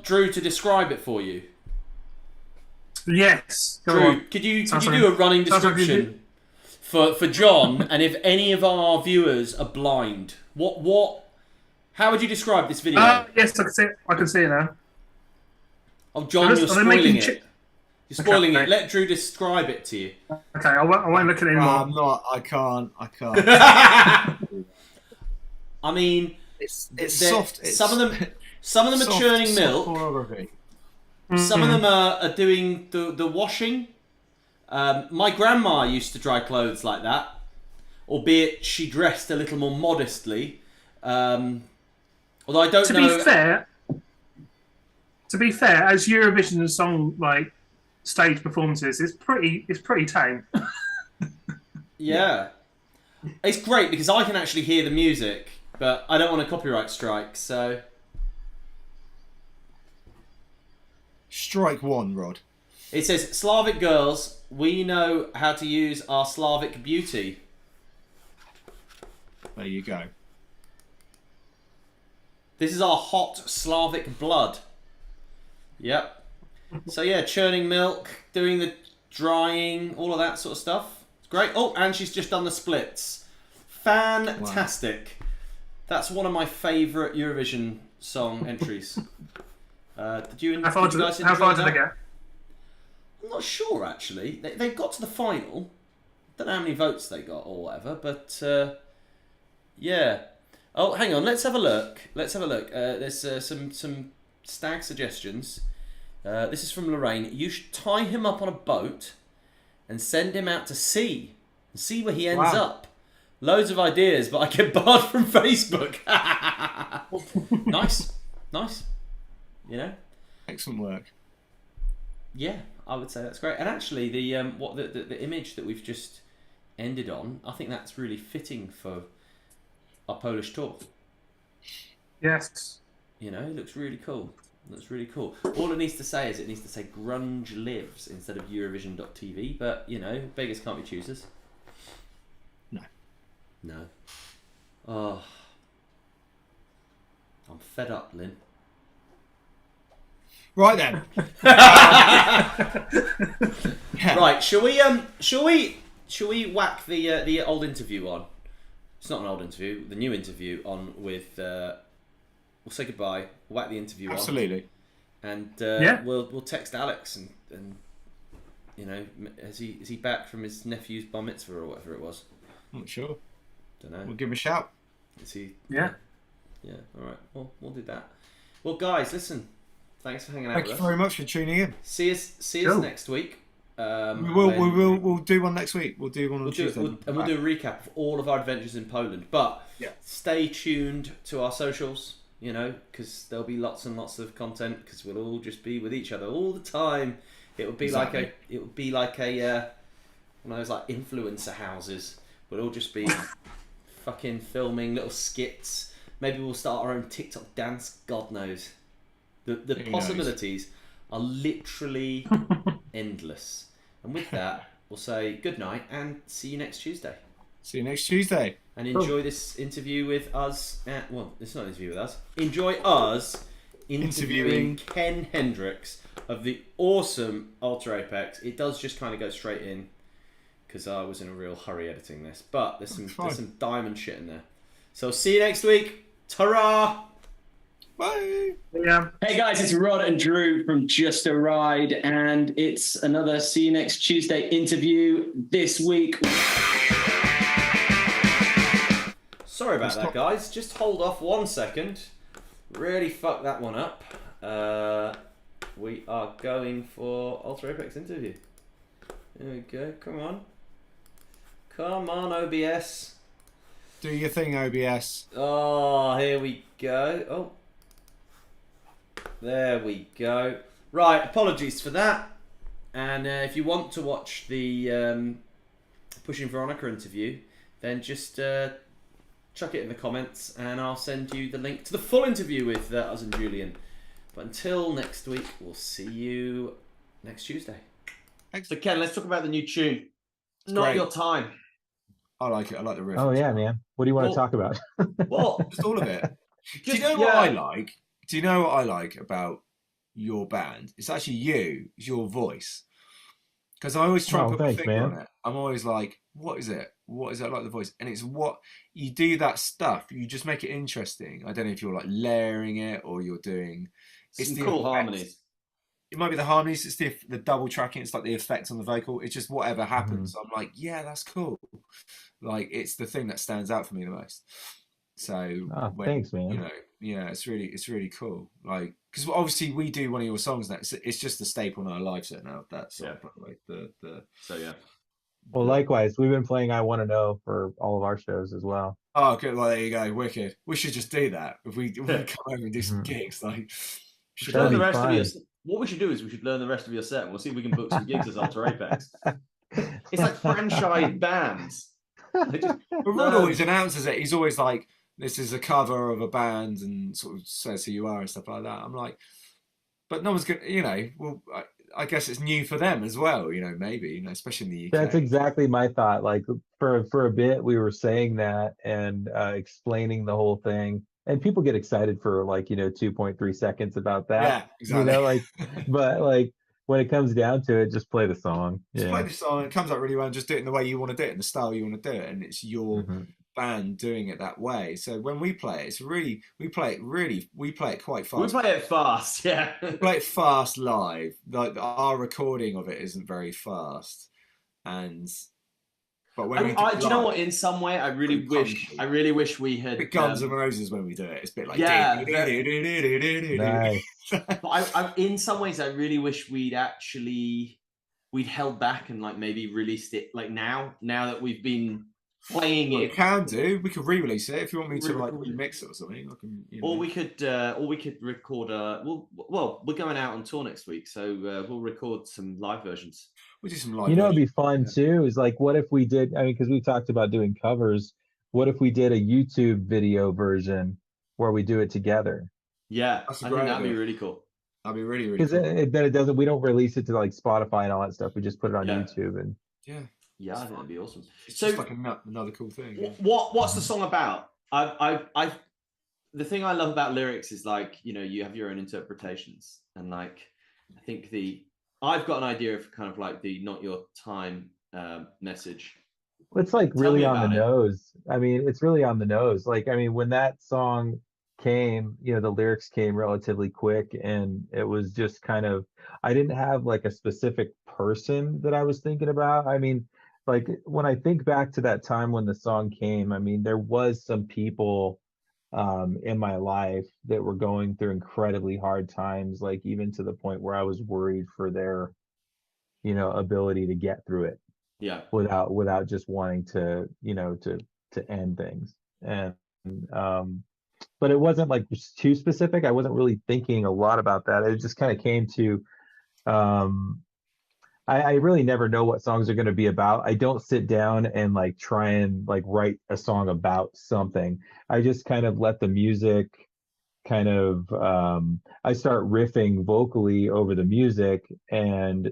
Drew to describe it for you? Yes. Drew, could you do a running description for John? And if any of our viewers are blind, how would you describe this video? Yes, I can see it. I can see it now. Oh, John, you're spoiling it. You're spoiling it. Let Drew describe it to you. Okay, I won't look at it anymore. I'm not. I can't. I mean, it's soft. Some of them are churning milk. Some of them are doing the washing. My grandma used to dry clothes like that, albeit she dressed a little more modestly. Although I don't know. To be fair, as Eurovision song stage performances, it's pretty tame. Yeah, it's great because I can actually hear the music, but I don't want a copyright strike. So strike one, Rod. It says, Slavic girls, we know how to use our Slavic beauty. There you go. This is our hot Slavic blood. Yep. So yeah, churning milk, doing the drying, all of that sort of stuff. It's great. Oh, and she's just done the splits. Fantastic. Wow. That's one of my favourite Eurovision song entries. Did you guys enjoy that? How far did they get? I'm not sure, actually. They got to the final. Don't know how many votes they got or whatever, but yeah. Oh, hang on. Let's have a look. There's some stag suggestions. This is from Lorraine. You should tie him up on a boat and send him out to sea and see where he ends up. Loads of ideas, but I get barred from Facebook. Nice. You know, excellent work. Yeah, I would say that's great. And actually, the image that we've just ended on, I think that's really fitting for our Polish tour. Yes. You know, it looks really cool. All it needs to say is grunge lives instead of Eurovision.tv. But you know, beggars can't be choosers. No. Oh, I'm fed up, Lynn. Right then. Right, shall we whack the old interview on? It's not an old interview, the new interview on with. We'll say goodbye. We'll whack the interview Absolutely. on. And we'll text Alex and you know, is he back from his nephew's bar mitzvah or whatever it was? I'm not sure. Don't know. We'll give him a shout. Is he? Yeah. Yeah. All right. Well, we'll do that. Well, guys, listen. Thanks for hanging out with us. Thank you very much for tuning in. See us next week. We'll do one next week. We'll do one on Tuesday. We'll do a recap of all of our adventures in Poland. But stay tuned to our socials, you know, because there'll be lots and lots of content. Because we'll all just be with each other all the time. It would be like a one of those like influencer houses. We'll all just be fucking filming little skits. Maybe we'll start our own TikTok dance. God knows. The possibilities are literally endless. And with that, we'll say good night and see you next Tuesday. See you next Tuesday. And enjoy this interview with us. Well, it's not an interview with us. Enjoy us interviewing Ken Hendricks of the awesome Ultra Apex. It does just kind of go straight in because I was in a real hurry editing this. But there's some diamond shit in there. So see you next week. Ta-ra! Bye. Yeah. Hey guys, it's Rod and Drew from Just a Ride, and it's another See You Next Tuesday interview this week. Sorry about that, guys. Just hold off 1 second. Really fucked that one up. We are going for Ultra Apex interview. There we go. Come on. Come on, OBS. Do your thing, OBS. Oh, here we go. Oh. There we go. Right, apologies for that. And if you want to watch the Pushing Veronica interview, then just chuck it in the comments and I'll send you the link to the full interview with us and Julian. But until next week, we'll see you next Tuesday. So Ken, let's talk about the new tune. Not Your Time. I like it. I like the riff. Oh yeah, man. What do you want to talk about? Well, just all of it. Do you know what I like? Do you know what I like about your band? It's actually you. It's your voice. Because I always try and put my finger on it. I'm always like, what is it? What is it like the voice? And it's what you do that stuff. You just make it interesting. I don't know if you're like layering it or you're doing. It's some cool harmonies. It might be the harmonies. It's the double tracking. It's like the effect on the vocal. It's just whatever happens. I'm like, yeah, that's cool. Like it's the thing that stands out for me the most. So thanks, man. You know, yeah, it's really cool. Like because obviously we do one of your songs now. It's just a staple in our live set now. That song, like the. So yeah. Well, likewise, we've been playing I Want to Know for all of our shows as well. Oh, good. Well, there you go. Wicked. We should just do that if we come over and do some gigs. Like, learn the rest of your. What we should do is we should learn the rest of your set. And we'll see if we can book some gigs as Ultra Apex. It's like franchise bands. But Rod always announces it. He's always like, "This is a cover of a band," and sort of says who you are and stuff like that. I'm like, but no one's gonna, you know. Well, I guess it's new for them as well, you know, maybe, you know, especially in the UK. That's exactly my thought. Like for a bit, we were saying that and explaining the whole thing, and people get excited for like 2.3 seconds about that. Yeah, exactly. You know, like, but like when it comes down to it, just play the song. Just play the song. It comes out really well, and just do it in the way you want to do it, in the style you want to do it, and it's your band doing it that way. So when we play it, we play it quite fast. We play it fast, yeah. We play it fast live. Like our recording of it isn't very fast, but when do you know what? In some way, I really wish we had. It Guns N' Roses when we do it. It's a bit like Nice. But in some ways, I really wish we'd held back and like maybe released it like now that we've been playing it. We can do. We could re-release it if you want me to like remix it or something. I can, Or we could record. Well, we're going out on tour next week, so we'll record some live versions. We'll do some live. It'd be fun too. Is like, what if we did? I mean, because we talked about doing covers. What if we did a YouTube video version where we do it together? Yeah, I think that'd be really cool. That'd be really cool. Because then it doesn't. We don't release it to like Spotify and all that stuff. We just put it on YouTube and. Yeah, I think that'd be awesome. It's just like another cool thing. Yeah. What's the song about? The thing I love about lyrics is like, you have your own interpretations, and like I think I've got an idea of kind of like the "not your time" message. It's like really on the nose. I mean, it's really on the nose. Like, I mean, when that song came, the lyrics came relatively quick, and it was just kind of, I didn't have like a specific person that I was thinking about. I mean, like when I think back to that time when the song came, I mean, there was some people in my life that were going through incredibly hard times, like even to the point where I was worried for their, ability to get through it. Yeah. Without just wanting to, to end things. And but it wasn't like too specific. I wasn't really thinking a lot about that. It just kind of came to I really never know what songs are going to be about. I don't sit down and like try and like write a song about something. I just kind of let the music kind of I start riffing vocally over the music, and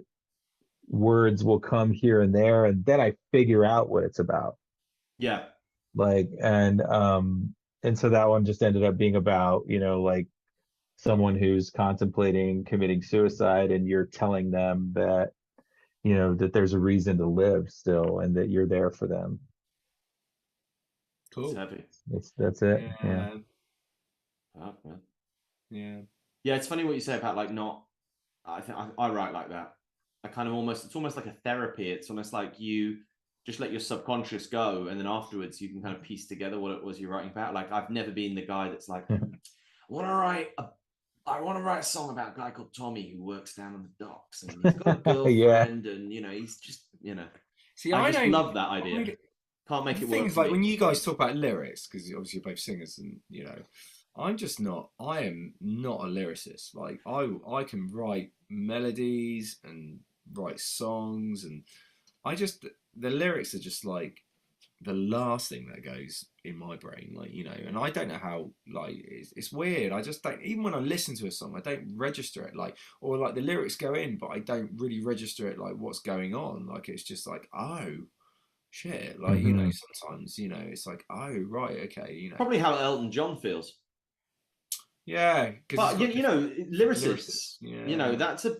words will come here and there, and then I figure out what it's about. Yeah. Like, and so that one just ended up being about, like someone who's contemplating committing suicide, and you're telling them that, that there's a reason to live still and that you're there for them. It's Cool. heavy. That's it. Yeah. Fuck, man. Yeah. Yeah, it's funny what you say about like not. I think I write like that. I kind of it's almost like a therapy. It's almost like you just let your subconscious go, and then afterwards you can kind of piece together what it was you're writing about. Like I've never been the guy that's like, I want to write a song about a guy called Tommy who works down on the docks, and he's got a girlfriend, and he's just See, I just love that idea. Can't make it work. Things like when you guys talk about lyrics, because obviously you're both singers, and I'm just not. I am not a lyricist. Like I can write melodies and write songs, and the lyrics are just like the last thing that goes in my brain, like and I don't know how, like it's weird. I just don't, even when I listen to a song, I don't register it, like, or like the lyrics go in, but I don't really register it, like what's going on. Like it's just like, oh shit, like sometimes it's like, oh right, okay, probably how Elton John feels. Yeah, but lyricists,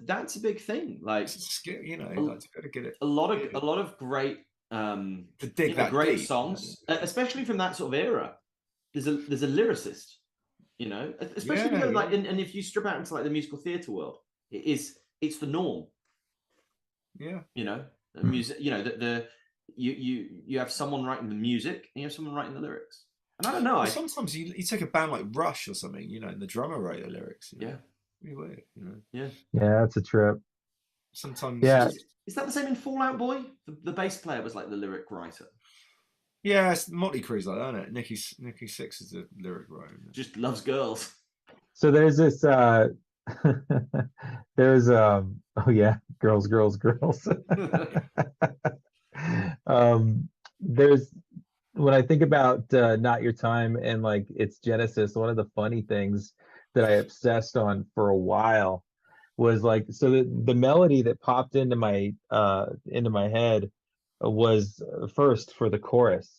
that's a big thing. Like, skill, like to gotta get it. A lot of great, to dig that great deep, songs, especially from that sort of era. There's a lyricist, especially like, and if you strip out into like the musical theatre world, it's the norm. Yeah, music. You have someone writing the music, and you have someone writing the lyrics. And I don't know. Sometimes you take a band like Rush or something, and the drummer wrote the lyrics. Yeah. Really weird, Yeah. Yeah, that's a trip. Sometimes. Yeah. Is that the same in Fall Out Boy? The bass player was like the lyric writer. Yeah, it's Motley Crue's like that, isn't it? Nikki Sixx is the lyric writer. Just loves girls. So there's this. There's oh yeah, girls. There's, when I think about Not Your Time and like its genesis, one of the funny things that I obsessed on for a while was like, so the melody that popped into my head was first for the chorus,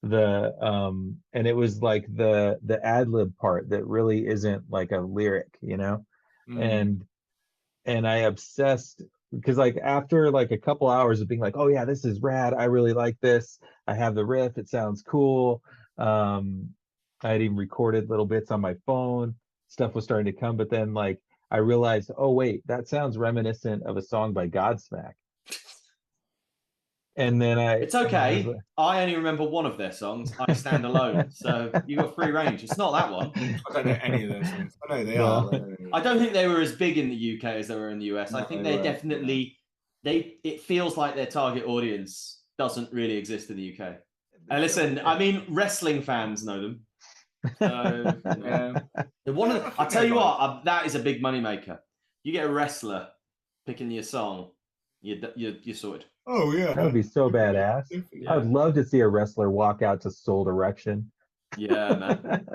and it was like the ad lib part that really isn't like a lyric, and I obsessed because like after like a couple hours of being like, oh yeah, this is rad, I really like this, I have the riff, it sounds cool, I had even recorded little bits on my phone, stuff was starting to come, but then like I realized, oh wait, that sounds reminiscent of a song by Godsmack. And then it's okay. I only remember one of their songs, I Stand Alone. So you got free range. It's not that one. I don't know any of those songs. I know they are. I don't think they were as big in the UK as they were in the US. No, I think they're definitely, it feels like their target audience doesn't really exist in the UK. And listen, I mean, wrestling fans know them. So, I tell you what, that is a big moneymaker. You get a wrestler picking your song, you're sorted. Oh yeah, that would be so badass. Yeah. I would love to see a wrestler walk out to Soul Direction. Yeah, man.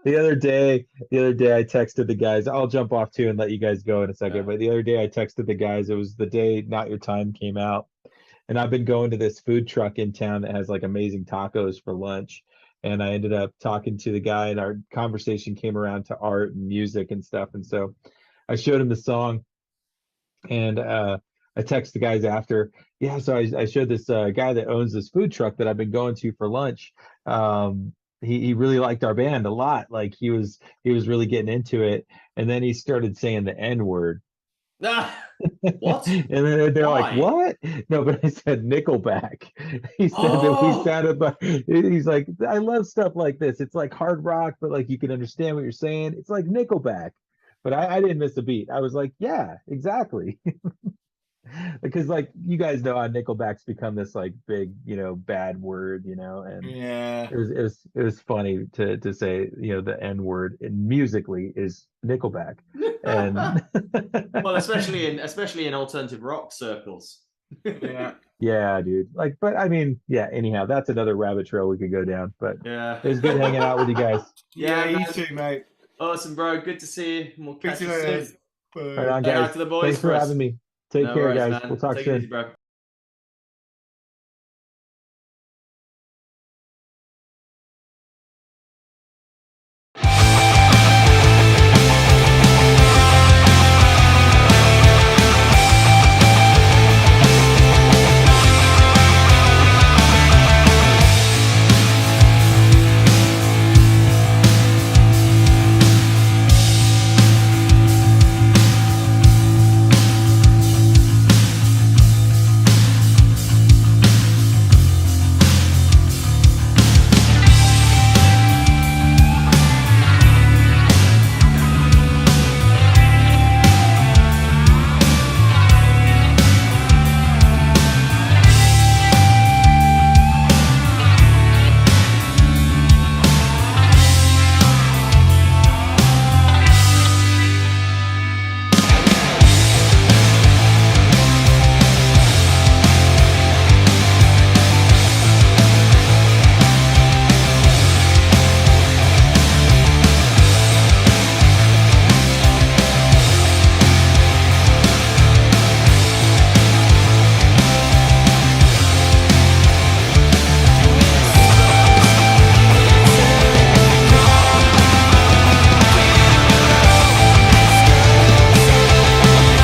The other day I texted the guys. I'll jump off too and let you guys go in a second. Yeah. But the other day I texted the guys. It was the day Not Your Time came out, and I've been going to this food truck in town that has like amazing tacos for lunch. And I ended up talking to the guy, and our conversation came around to art and music and stuff. And so I showed him the song, and I text the guys after. Yeah, so I showed this guy that owns this food truck that I've been going to for lunch. He really liked our band a lot. Like he was really getting into it. And then he started saying the N-word. What? And then they're like, what? No, but I said Nickelback. He said that we sounded like, he's like, I love stuff like this. It's like hard rock, but like you can understand what you're saying. It's like Nickelback. But I didn't miss a beat. I was like, yeah, exactly. Because like you guys know how Nickelback's become this like big, bad word, and yeah, it was funny to say, the N word musically is Nickelback. And well, especially in alternative rock circles. Yeah, dude. Like, but I mean, yeah, anyhow, that's another rabbit trail we could go down. But yeah, it was good hanging out with you guys. Yeah, you too, mate. Awesome, bro. Good to see you. We'll catch you soon. Right on, guys. To the boys. Thanks for having me. Take care, worries, guys. Man. We'll talk Take soon. it easy, bro.